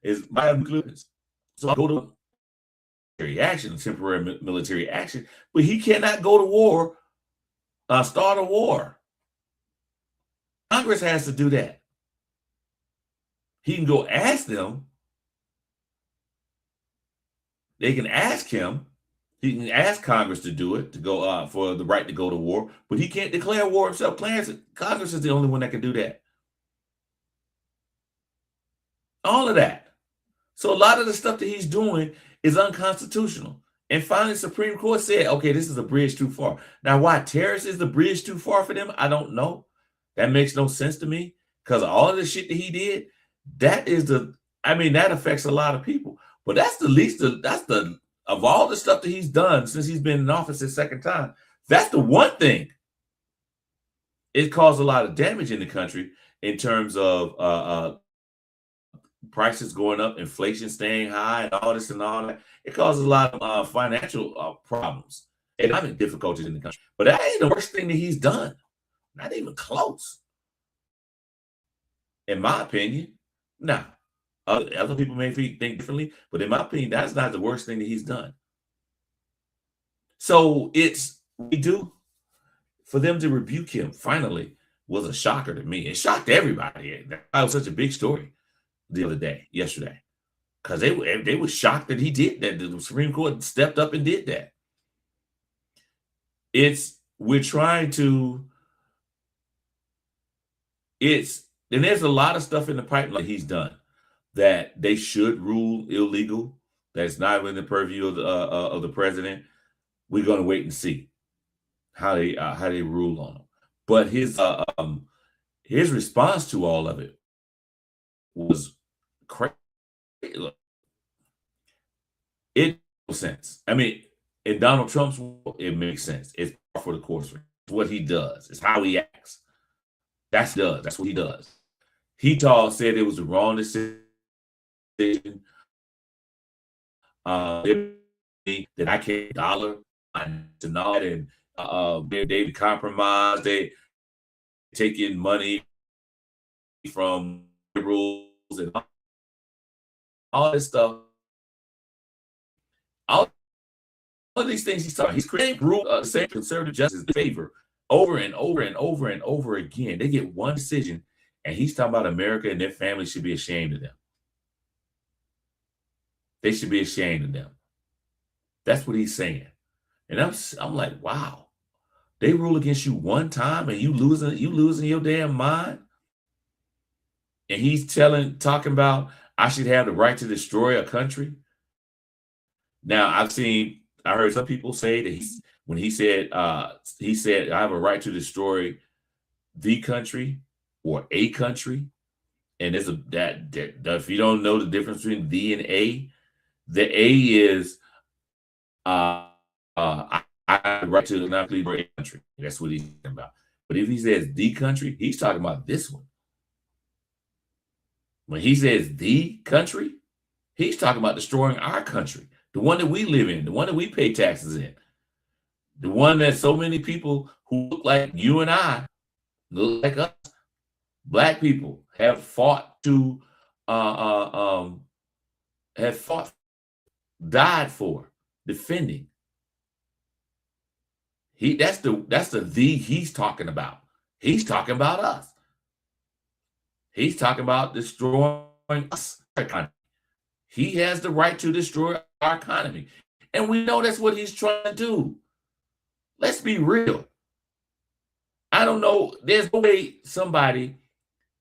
is bionuclear. So I go to temporary military action, but he cannot go to war, start a war. Congress has to do that. He can go ask them. They can ask him. He can ask Congress to do it, to go for the right to go to war, but he can't declare war himself. Congress is the only one that can do that. All of that. So a lot of the stuff that he's doing is unconstitutional. And finally, the Supreme Court said, okay, this is a bridge too far. Now, why terrorists is the bridge too far for them? I don't know. That makes no sense to me, because all of the shit that he did, that affects a lot of people. But that's the least, of all the stuff that he's done since he's been in office his second time, that's the one thing. It caused a lot of damage in the country in terms of prices going up, inflation staying high, and all this and all that. It causes a lot of financial problems and having difficulties in the country. But that ain't the worst thing that he's done. Not even close. In my opinion. Now, other people may think differently, but in my opinion, that's not the worst thing that he's done. So for them to rebuke him finally was a shocker to me. It shocked everybody. That was such a big story yesterday, because they were shocked that he did that. The Supreme Court stepped up and did that. And there's a lot of stuff in the pipeline he's done that they should rule illegal. That's not within the purview of the president. We're going to wait and see how they rule on him. But his response to all of it was crazy. Look, it makes sense. I mean, in Donald Trump's world, it makes sense. It's for the course. It's what he does. It's how he acts. That's what he does. He said it was the wrong decision. That I can't dollar to not, and they compromise. They taking money from liberals and all this stuff. All of these things he's creating same conservative justice in favor over and over and over and over again. They get one decision, and he's talking about America and their families should be ashamed of them. They should be ashamed of them. That's what he's saying. And I'm like, wow. They rule against you one time and you losing your damn mind. And he's talking about I should have the right to destroy a country. Now I heard some people say that he said I have a right to destroy the country or a country. And there's that if you don't know the difference between the and a, the A is I have the right to not leave a country. That's what he's talking about. But if he says the country, he's talking about this one. When he says the country, he's talking about destroying our country, the one that we live in, the one that we pay taxes in, the one that so many people who look like you and I, look like us, Black people, have fought to, died for, defending. That's the he's talking about. He's talking about us. He's talking about destroying us. He has the right to destroy our economy. And we know that's what he's trying to do. Let's be real. I don't know. There's no way somebody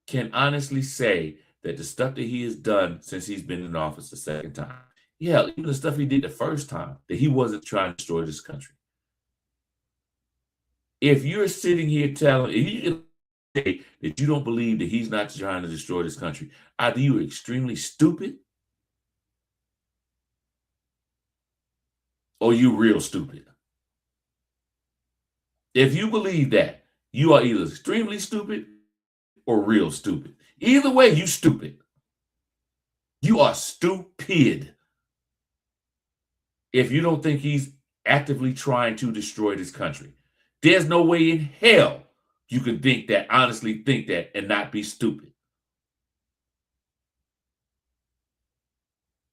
can honestly say that the stuff that he has done since he's been in office the second time Yeah, even the stuff he did the first time, that he wasn't trying to destroy this country. If you're sitting here telling, if you can say that you don't believe that he's not trying to destroy this country, either you're extremely stupid or you real stupid. If you believe that, you are either extremely stupid or real stupid. Either way, you stupid. You are stupid if you don't think he's actively trying to destroy this country. There's no way in hell you can think that, honestly think that, and not be stupid.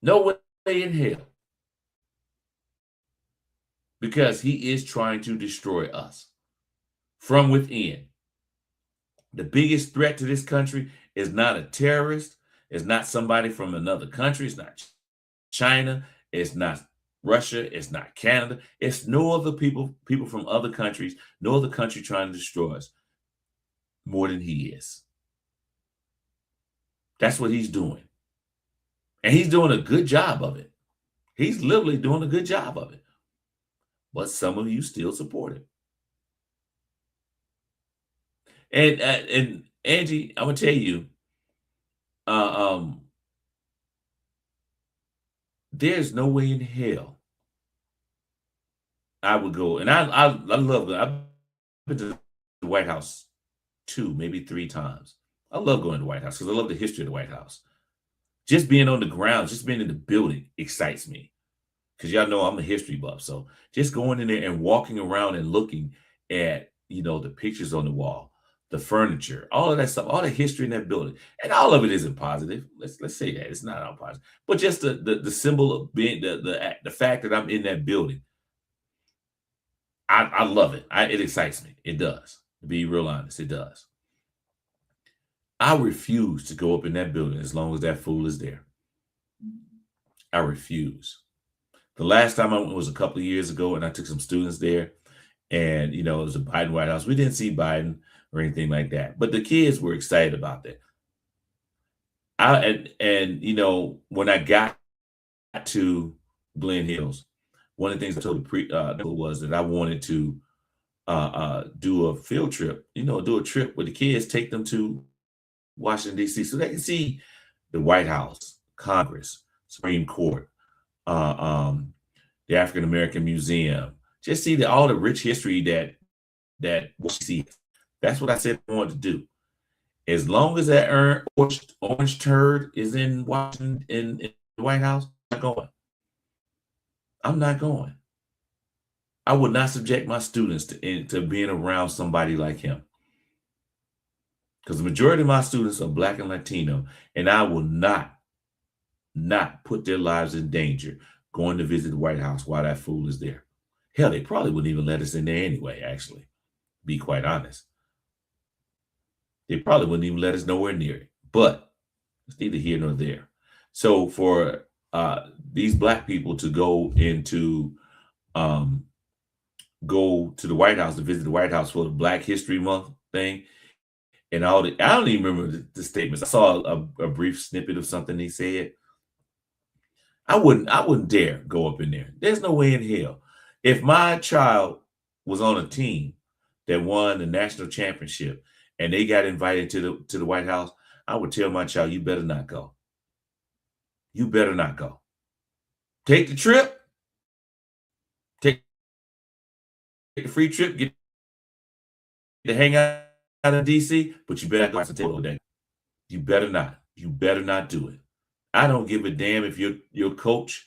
No way in hell. Because he is trying to destroy us from within. The biggest threat to this country is not a terrorist. It's not somebody from another country. It's not China. It's not Russia. It's not Canada. It's no other people from other countries, no other country trying to destroy us more than he is. That's what he's doing. And he's doing a good job of it. He's literally doing a good job of it. But some of you still support him. And Angie, I'm gonna tell you, there's no way in hell I would go. And I love it. I've been to the White House 2, maybe 3 times. I love going to the White House because I love the history of the White House. Just being on the ground, just being in the building excites me. Because y'all know I'm a history buff. So just going in there and walking around and looking at, the pictures on the wall, the furniture, all of that stuff, all the history in that building. And all of it isn't positive. Let's say that. It's not all positive. But just the symbol of being the fact that I'm in that building. I love it. It excites me. It does. To be real honest, it does. I refuse to go up in that building as long as that fool is there. I refuse. The last time I went was a couple of years ago, and I took some students there, and it was a Biden White House. We didn't see Biden or anything like that, but the kids were excited about that. When I got to Glen Hills, one of the things I told was that I wanted to do a field trip, do a trip with the kids, take them to Washington, D.C., so they can see the White House, Congress, Supreme Court, the African American Museum, just see all the rich history that we see. That's what I said I wanted to do. As long as that orange turd is in Washington, in the White House, I'm not going. I'm not going. I would not subject my students to being around somebody like him. Because the majority of my students are Black and Latino, and I will not put their lives in danger going to visit the White House while that fool is there. Hell, they probably wouldn't even let us in there anyway, actually, be quite honest. They probably wouldn't even let us nowhere near it. But it's neither here nor there. So for these Black people to go to the White House, to visit the White House for the Black History Month thing, and I don't even remember the statements. I saw a brief snippet of something he said. I wouldn't dare go up in there. There's no way in hell. If my child was on a team that won the national championship and they got invited to the White House, I would tell my child, you better not go. You better not go. Take the trip. Take the free trip. Get to hang out in DC, but you better not go today. You better not. You better not do it. I don't give a damn if your coach,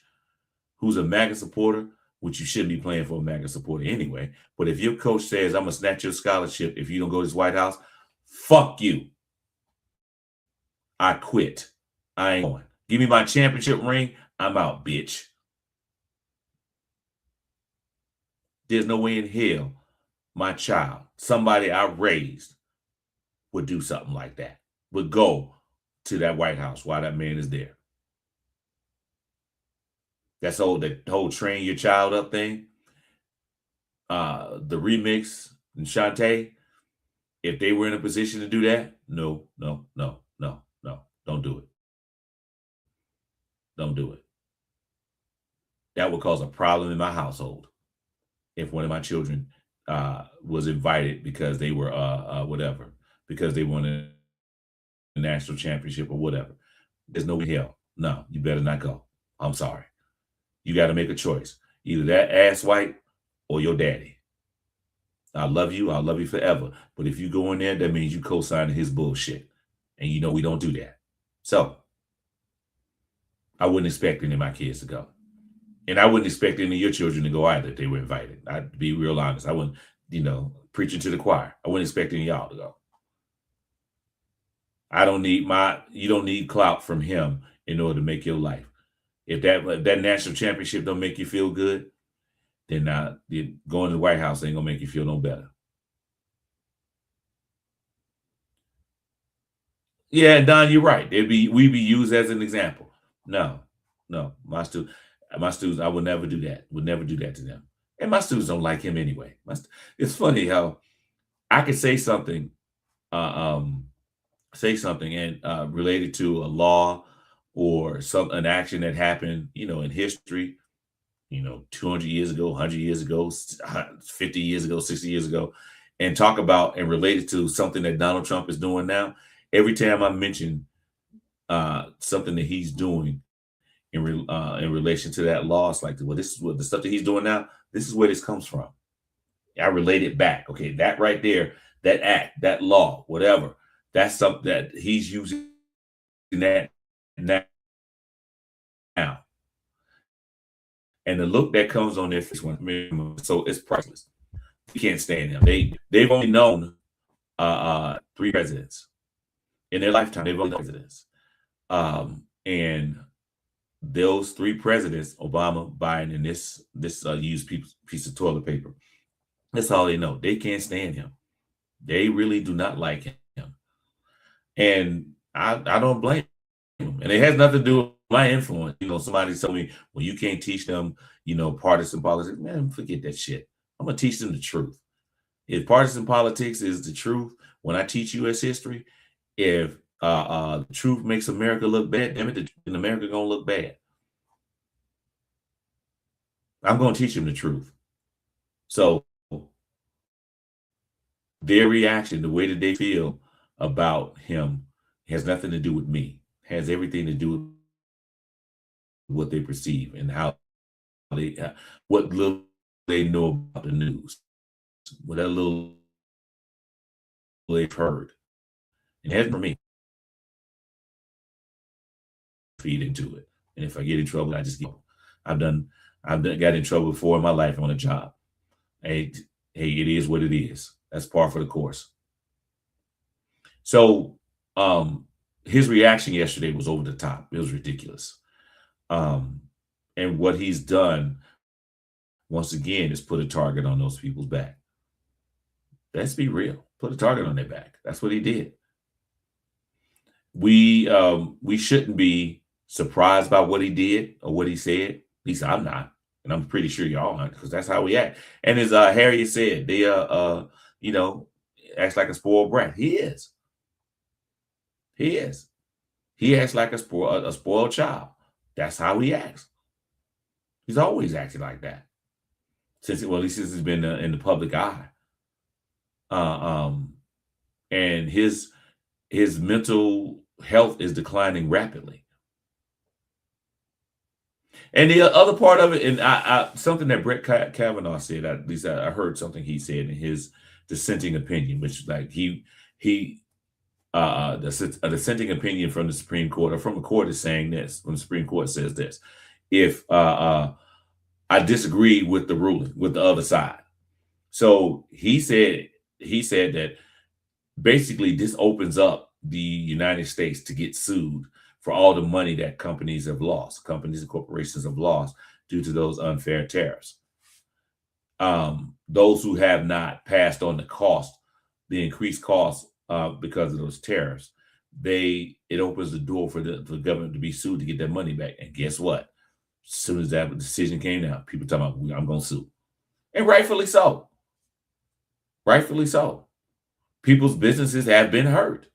who's a MAGA supporter, which you shouldn't be playing for a MAGA supporter anyway, but if your coach says, I'm going to snatch your scholarship if you don't go to this White House, fuck you. I quit. I ain't going. Give me my championship ring. I'm out, bitch. There's no way in hell my child, somebody I raised, would do something like that, would go to that White House while that man is there. That's the whole train your child up thing. The remix and Shantae, if they were in a position to do that, no. Don't do it. Don't do it. That would cause a problem in my household if one of my children was invited because they were whatever, because they won a national championship or whatever. There's no way in hell. No, you better not go. I'm sorry. You got to make a choice. Either that ass white or your daddy. I love you. I'll love you forever. But if you go in there, that means you co-signing his bullshit. And you know we don't do that. So I wouldn't expect any of my kids to go. And I wouldn't expect any of your children to go either if they were invited. I'd be real honest. I wouldn't, preaching to the choir. I wouldn't expect any of y'all to go. You don't need clout from him in order to make your life. If that national championship don't make you feel good, then going to the White House ain't gonna make you feel no better. Yeah, Don, you're right. We be used as an example. No, my students, I would never do that. Would never do that to them. And my students don't like him anyway. It's funny how I could say something, and related to a law or an action that happened, in history, 200 years ago, 100 years ago, 50 years ago, 60 years ago, and talk about and relate it to something that Donald Trump is doing now. Every time I mention something that he's doing in relation to that law, it's like, well, this is what the stuff that he's doing now. This is where this comes from. I relate it back. Okay, that right there, that act, that law, whatever, that's something that he's using that now. And the look that comes on their face, so it's priceless. You can't stand them. They've only known 3 presidents in their lifetime. They've only known presidents, and those 3 presidents, Obama, Biden, and this used piece of toilet paper. That's all they know. They can't stand him. They really do not like him, and I don't blame him. And it has nothing to do with my influence. Somebody told me, well, you can't teach them, partisan politics. Man, forget that shit. I'm gonna teach them the truth. If partisan politics is the truth, when I teach U.S. history, if the truth makes America look bad, damn it, then America gonna look bad. I'm gonna teach them the truth. So their reaction, the way that they feel about him, has nothing to do with me. It has everything to do with what they perceive and how what little they know about the news, what that little they've heard. It has for me feed into it. And if I get in trouble, I just I've got in trouble before in my life on a job. Hey, it is what it is. That's par for the course. So his reaction yesterday was over the top. It was ridiculous. And what he's done, once again, is put a target on those people's back. Let's be real. Put a target on their back. That's what he did. We shouldn't be surprised by what he did or what he said. At least I'm not. And I'm pretty sure y'all aren't, because that's how we act. And as Harriet said, they acts like a spoiled brat. He is. He acts like a spoiled child. That's how he acts. He's always acted like that. Since he's been in the public eye. And his mental health is declining rapidly. And the other part of it, and something that Brett Kavanaugh said, at least I heard something he said in his dissenting opinion, which like the dissenting opinion from the Supreme Court, or from a court, is saying this. When the Supreme Court says this, if I disagree with the ruling, with the other side. So he said that basically this opens up the United States to get sued for all the money that companies and corporations have lost due to those unfair tariffs. Those who have not passed on the increased cost because of those tariffs, it opens the door for the government to be sued to get their money back. And guess what? As soon as that decision came out, people talking about, I'm going to sue. And rightfully so. Rightfully so. People's businesses have been hurt.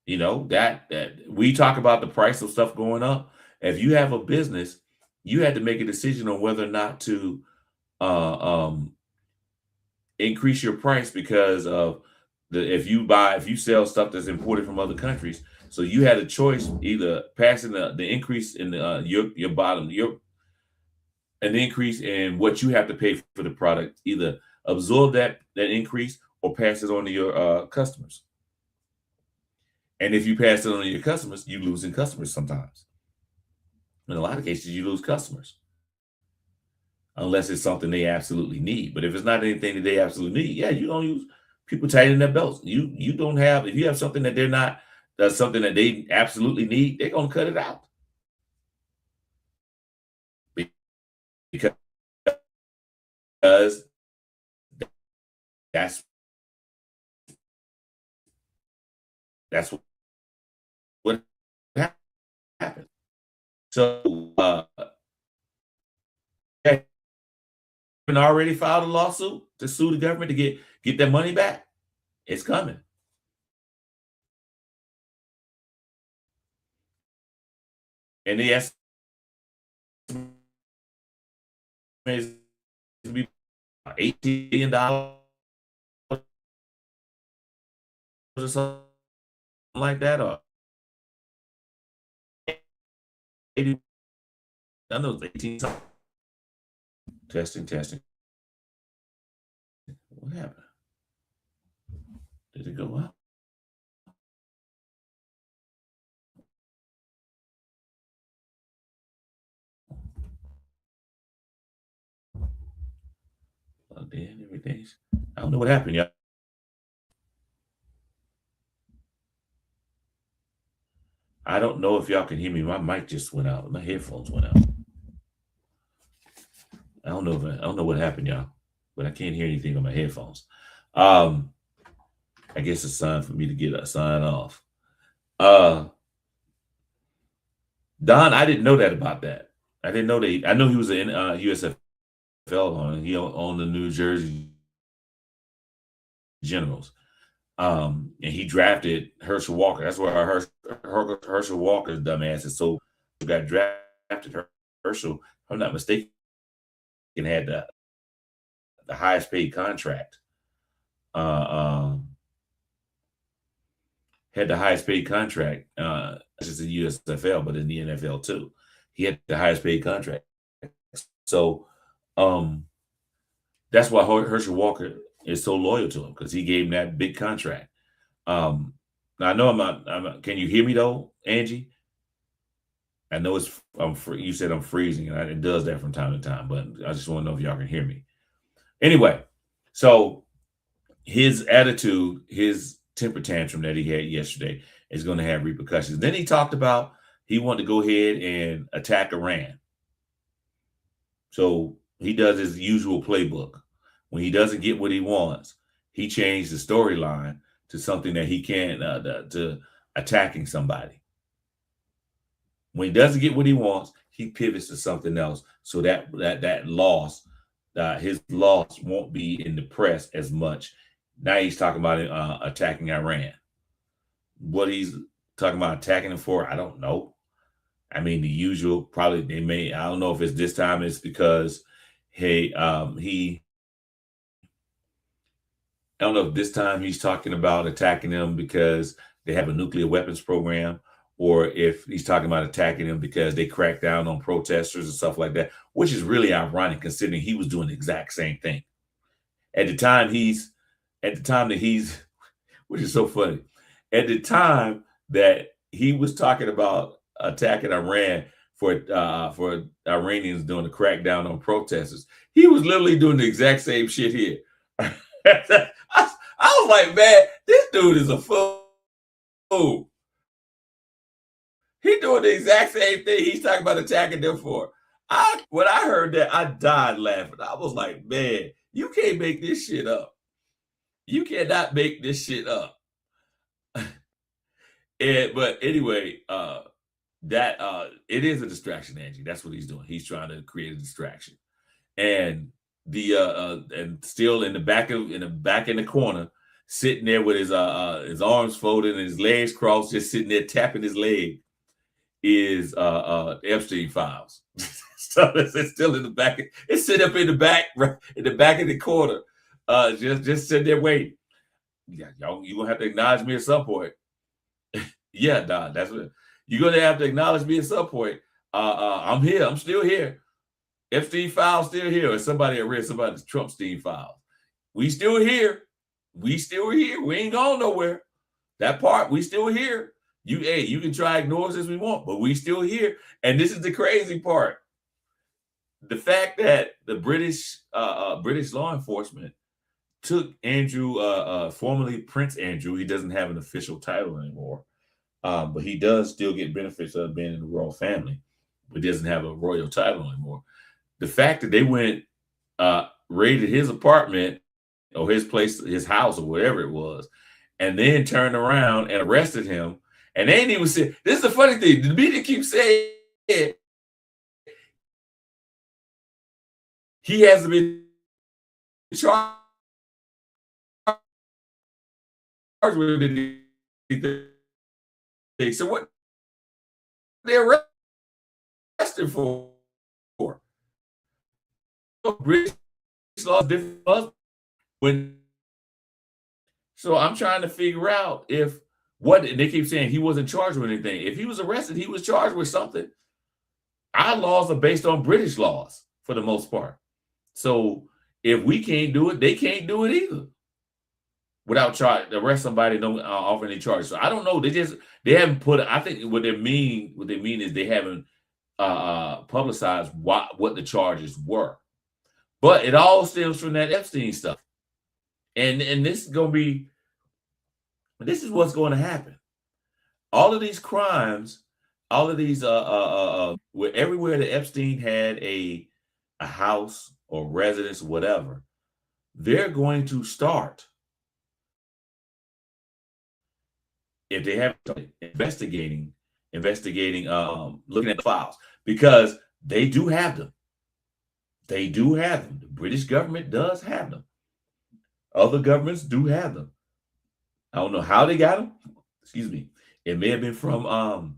That we talk about the price of stuff going up. If you have a business you had to make a decision on whether or not to increase your price because of if you sell stuff that's imported from other countries. So you had a choice, either passing the increase in your bottom an increase in what you have to pay for the product, either absorb that increase or pass it on to your customers. And if you pass it on to your customers, you losing customers sometimes. In a lot of cases, you lose customers unless it's something they absolutely need. But if it's not anything that they absolutely need, yeah, you don't use people tightening their belts. You don't have if you have something that they're not that's something that they absolutely need, they're gonna cut it out because that's that's what happened. So already filed a lawsuit to sue the government to get their money back. It's coming. And they asked to be $18 billion or something like that, or 80. I know it's 18. Testing. What happened? Did it go up? Plugged in everything. I don't know what happened, y'all. I don't know if y'all can hear me. My mic just went out. My headphones went out. I don't know what happened, y'all, but I can't hear anything on my headphones. I guess it's time for me to get a sign off. Don, I didn't know that about that. I didn't know that. I know he was in USFL on. He owned the New Jersey Generals. And he drafted Herschel Walker. That's where Herschel Walker's dumbass is so got drafted. Herschel, if I'm not mistaken, had the highest paid contract. Had the highest paid contract, just in USFL, but in the NFL too. He had the highest paid contract. So that's why Herschel Walker is so loyal to him, because he gave him that big contract. Now I know I'm not. Can you hear me though, Angie? I know you said I'm freezing, and it does that from time to time, but I just want to know if y'all can hear me. Anyway, so his attitude, his temper tantrum that he had yesterday is going to have repercussions. Then he talked about he wanted to go ahead and attack Iran. So he does his usual playbook. When he doesn't get what he wants, he changed the storyline to something that he can to attacking somebody. When he doesn't get what he wants, he pivots to something else, so that loss, his loss won't be in the press as much. Now he's talking about attacking Iran. What he's talking about attacking them for, I don't know. I mean, the usual, probably they may, I don't know if it's this time it's because, I don't know if this time he's talking about attacking them because they have a nuclear weapons program, or if he's talking about attacking them because they cracked down on protesters and stuff like that, which is really ironic considering he was doing the exact same thing. At the time that he's, which is so funny, at the time that he was talking about attacking Iran for Iranians doing the crackdown on protesters, he was literally doing the exact same shit here. I was like, man, this dude is a fool. He doing the exact same thing he's talking about attacking them for. When I heard that, I died laughing. I was like, man, you can't make this shit up. You cannot make this shit up. But anyway, it is a distraction, Angie. That's what he's doing. He's trying to create a distraction. And and still in the back in the corner, sitting there with his arms folded and his legs crossed, just sitting there tapping his leg, is Epstein files. So it's still in the back. It's sitting up in the back, right in the back of the corner. Just sitting there waiting. Yeah, y'all, you gonna have to acknowledge me at some point. Yeah, Don, that's what you're gonna have to acknowledge me at some point. I'm here. I'm still here. Epstein files still here. Or somebody I read somebody's Trumpstein files. We still here. We still here. We ain't going nowhere. That part, we still here. You can try to ignore us as we want, but we still here. And this is the crazy part. The fact that the British law enforcement took Andrew, formerly Prince Andrew, he doesn't have an official title anymore, but he does still get benefits of being in the royal family, but doesn't have a royal title anymore. The fact that they went, raided his apartment or his place, his house or whatever it was, and then turned around and arrested him. And they ain't even said, this is the funny thing, the media keeps saying he hasn't been charged with anything. So what they arrested for? British law different when. So I'm trying to figure out if what they keep saying he wasn't charged with anything. If he was arrested, he was charged with something. Our laws are based on British laws for the most part. So if we can't do it, they can't do it either. Without charge, arrest somebody, don't offer any charge. So I don't know. They haven't put. I think what they mean is they haven't publicized what the charges were. But it all stems from that Epstein stuff, and this is what's going to happen. All of these crimes, all of these where everywhere that Epstein had a house or residence, whatever, they're going to start. If they have investigating, looking at the files, because they do have them. They do have them. The British government does have them. Other governments do have them. I don't know how they got them. Excuse me. It may have been from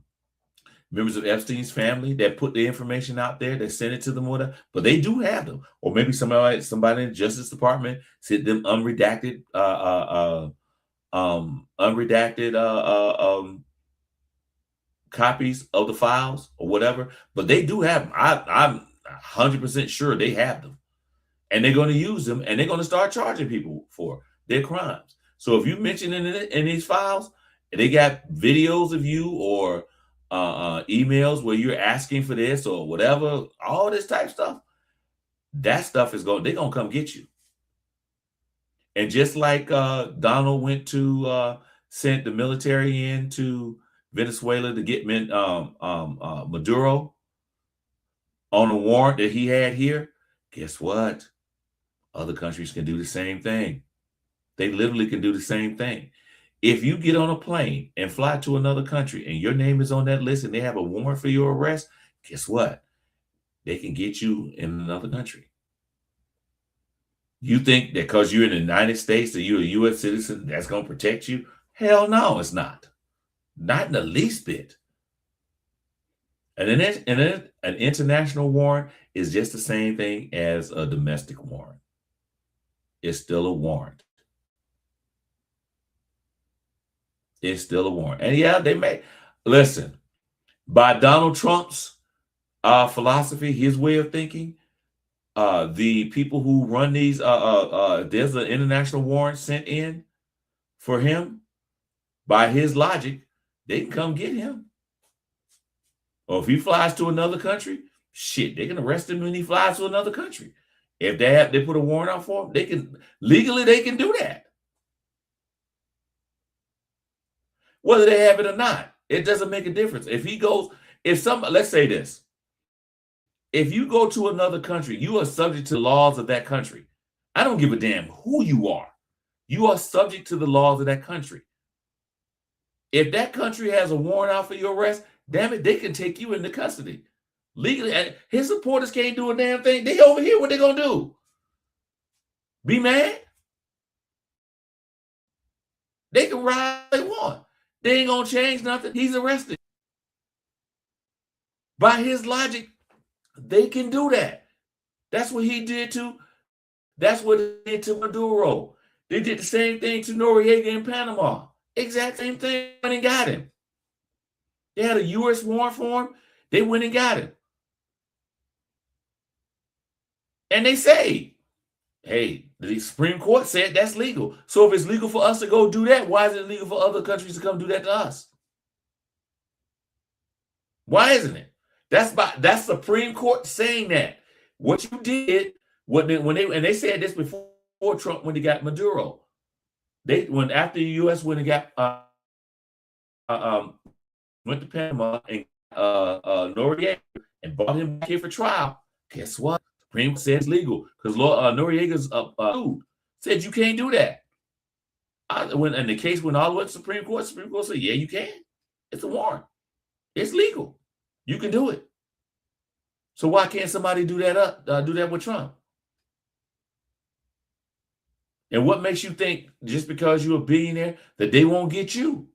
members of Epstein's family that put the information out there, that sent it to them, whatever. But they do have them. Or maybe somebody in the Justice Department sent them unredacted copies of the files or whatever, but they do have them. I'm 100% sure they have them, and they're going to use them, and they're going to start charging people for their crimes. So if you mention in these files, they got videos of you or emails where you're asking for this or whatever, all this type of stuff, that stuff they're going to come get you. And just like Donald went to sent the military into Venezuela to get Maduro on a warrant that he had here, guess what? Other countries can do the same thing. They literally can do the same thing. If you get on a plane and fly to another country and your name is on that list and they have a warrant for your arrest, guess what? They can get you in another country. You think that because you're in the United States, that you're a U.S. citizen, that's going to protect you? Hell no, it's not. Not in the least bit. And then an international warrant is just the same thing as a domestic warrant. It's still a warrant. It's still a warrant. And yeah, they may listen, by Donald Trump's philosophy, his way of thinking, the people who run these, there's an international warrant sent in for him. By his logic, they can come get him. Or if he flies to another country, shit, they can arrest him when he flies to another country. If they put a warrant out for him, they can do that. Whether they have it or not, it doesn't make a difference. Let's say this. If you go to another country, you are subject to the laws of that country. I don't give a damn who you are. You are subject to the laws of that country. If that country has a warrant out for your arrest, damn it, they can take you into custody. Legally, his supporters can't do a damn thing. They over here, what they gonna do? Be mad? They can ride they want. They ain't gonna change nothing. He's arrested. By his logic, They can do that. That's what he did to. That's what they did to Maduro. They did the same thing to Noriega in Panama. Exact same thing. Went and got him. They had a U.S. warrant for him. They went and got him. And they say, hey, the Supreme Court said that's legal. So if it's legal for us to go do that, why is it illegal for other countries to come do that to us? Why isn't it? That's Supreme Court saying that. What you did, they said this before Trump when they got Maduro. After the U.S. when they got went to Panama and Noriega and brought him back here for trial. Guess what? Supreme Court said it's legal because Noriega's said you can't do that. In the case when all the way to Supreme Court said, yeah, you can. It's a warrant. It's legal. You can do it. So why can't somebody do that with Trump? And what makes you think just because you're a billionaire that they won't get you?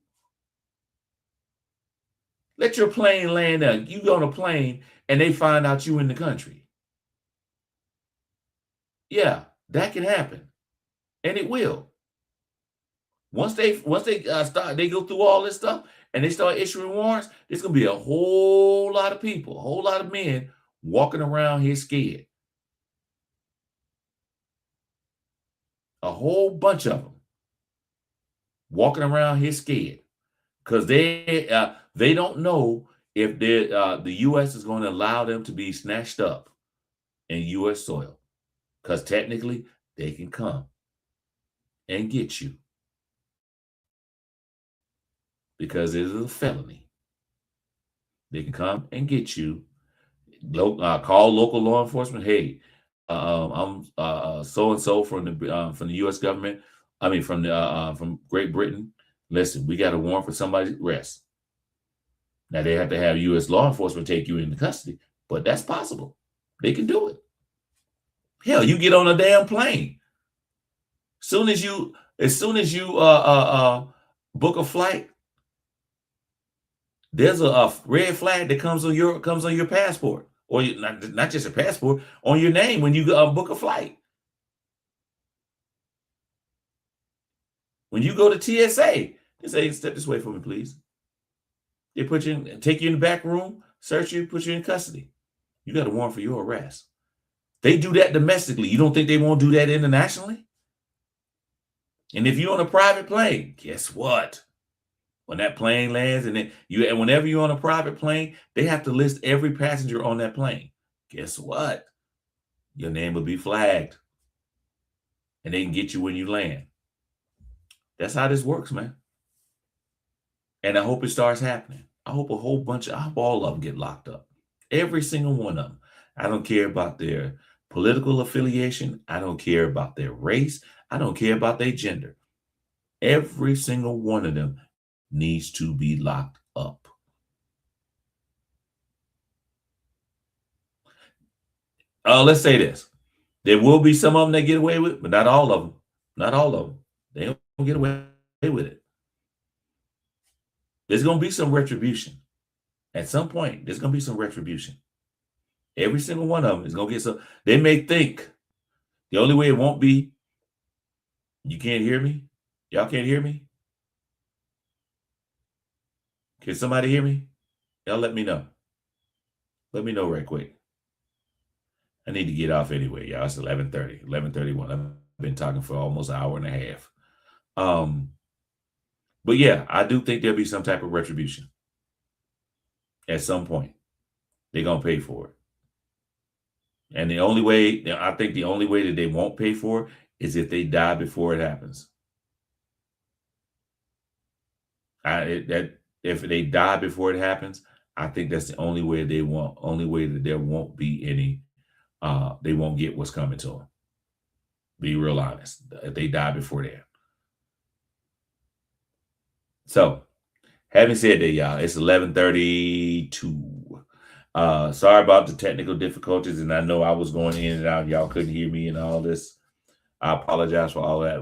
Let your plane land there. You go on a plane and they find out you in the country. Yeah, that can happen. And it will. Once they go through all this stuff and they start issuing warrants, there's going to be a whole lot of people, a whole lot of men walking around here scared. A whole bunch of them walking around here scared because they don't know if the U.S. is going to allow them to be snatched up in U.S. soil because technically they can come and get you because it is a felony. They can come and get you. Call local law enforcement. Hey, I'm so and so from the U.S. government. I mean, from Great Britain. Listen, we got a warrant for somebody's arrest. Now they have to have U.S. law enforcement take you into custody, but that's possible. They can do it. Hell, you get on a damn plane. As soon as you book a flight, there's a red flag that comes on your passport. Or not just a passport, on your name when you book a flight. When you go to TSA, they say, step this way for me, please. They take you in the back room, search you, put you in custody. You got a warrant for your arrest. They do that domestically. You don't think they won't do that internationally? And if you're on a private plane, guess what? When that plane lands and whenever you're on a private plane, they have to list every passenger on that plane. Guess what? Your name will be flagged. And they can get you when you land. That's how this works, man. And I hope it starts happening. I hope all of them get locked up. Every single one of them. I don't care about their political affiliation. I don't care about their race. I don't care about their gender. Every single one of them needs to be locked up. Let's say this. There will be some of them that get away with it, but not all of them. Not all of them. They don't get away with it. There's going to be some retribution. At some point, there's going to be some retribution. Every single one of them is going to get some. They may think the only way it won't be, you can't hear me? Y'all can't hear me? Can somebody hear me? Y'all let me know. Let me know right quick. I need to get off anyway, y'all. It's 11:30, 11:31. I've been talking for almost an hour and a half. But yeah, I do think there'll be some type of retribution. At some point, they're going to pay for it. And the only way that they won't pay for it is if they die before it happens. If they die before it happens, I think that's the only way that there won't be any, they won't get what's coming to them. Be real honest. If they die before that. So, having said that, y'all, it's 11:32. Sorry about the technical difficulties, and I know I was going in and out. Y'all couldn't hear me and all this. I apologize for all that.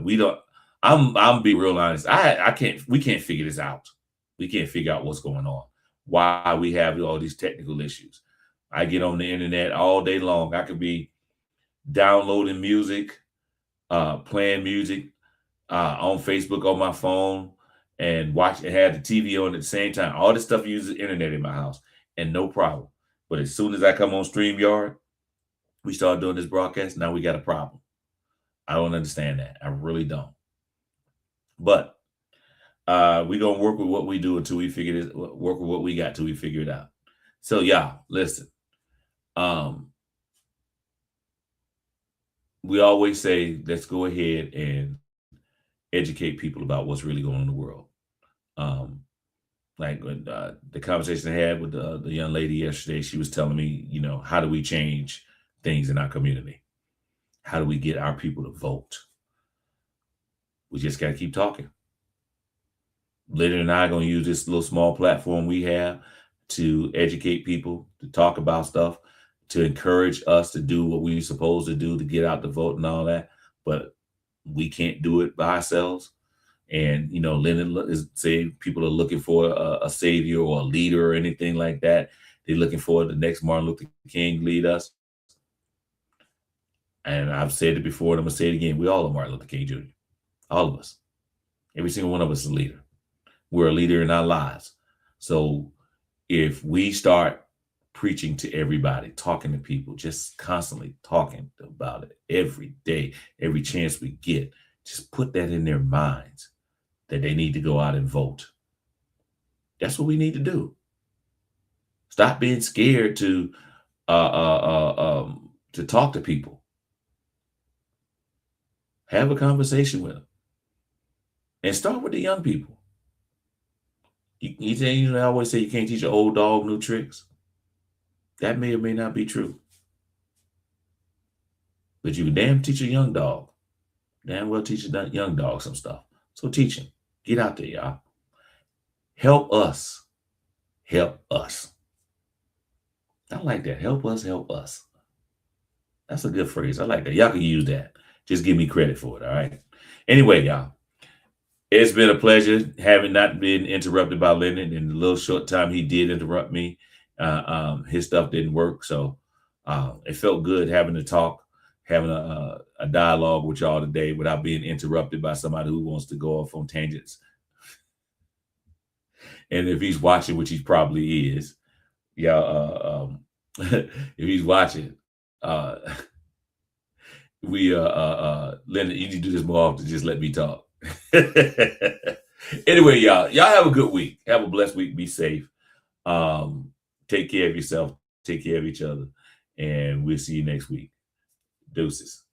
I'm being real honest. We can't figure this out. We can't figure out what's going on. Why we have all these technical issues. I get on the internet all day long. I could be downloading music, playing music on Facebook on my phone, and watch and have the TV on at the same time. All this stuff uses internet in my house, and no problem. But as soon as I come on StreamYard, we start doing this broadcast. Now we got a problem. I don't understand that. I really don't. But we're gonna work with what we do until we figure this. Work with what we got till we figure it out. So y'all, listen. We always say, let's go ahead and educate people about what's really going on in the world. Like when, the conversation I had with the young lady yesterday, she was telling me, you know, how do we change things in our community? How do we get our people to vote? We just got to keep talking. Leonard and I are going to use this little small platform we have to educate people, to talk about stuff, to encourage us to do what we're supposed to do to get out the vote and all that. But we can't do it by ourselves. And, you know, Leonard is saying people are looking for a savior or a leader or anything like that. They're looking for the next Martin Luther King to lead us. And I've said it before, and I'm going to say it again. We all are Martin Luther King Jr. All of us. Every single one of us is a leader. We're a leader in our lives. So if we start preaching to everybody, talking to people, just constantly talking about it every day, every chance we get, just put that in their minds that they need to go out and vote. That's what we need to do. Stop being scared to talk to people. Have a conversation with them, and start with the young people. You know, I always say you can't teach an old dog new tricks. That may or may not be true, but you can damn teach a young dog. Damn well teach a young dog some stuff. So teach him. Get out there, y'all. Help us. Help us. I like that. Help us, help us. That's a good phrase. I like that. Y'all can use that. Just give me credit for it, all right? Anyway, y'all, it's been a pleasure having not been interrupted by Leonard. In the little short time he did interrupt me, his stuff didn't work. So it felt good having to talk, having a dialogue with y'all today without being interrupted by somebody who wants to go off on tangents. And if he's watching, which he probably is, y'all, if he's watching, Leonard, you need to do this more often. Just let me talk. Anyway, y'all have a good week. Have a blessed week. Be safe. Take care of yourself. Take care of each other. And we'll see you next week. Deuces.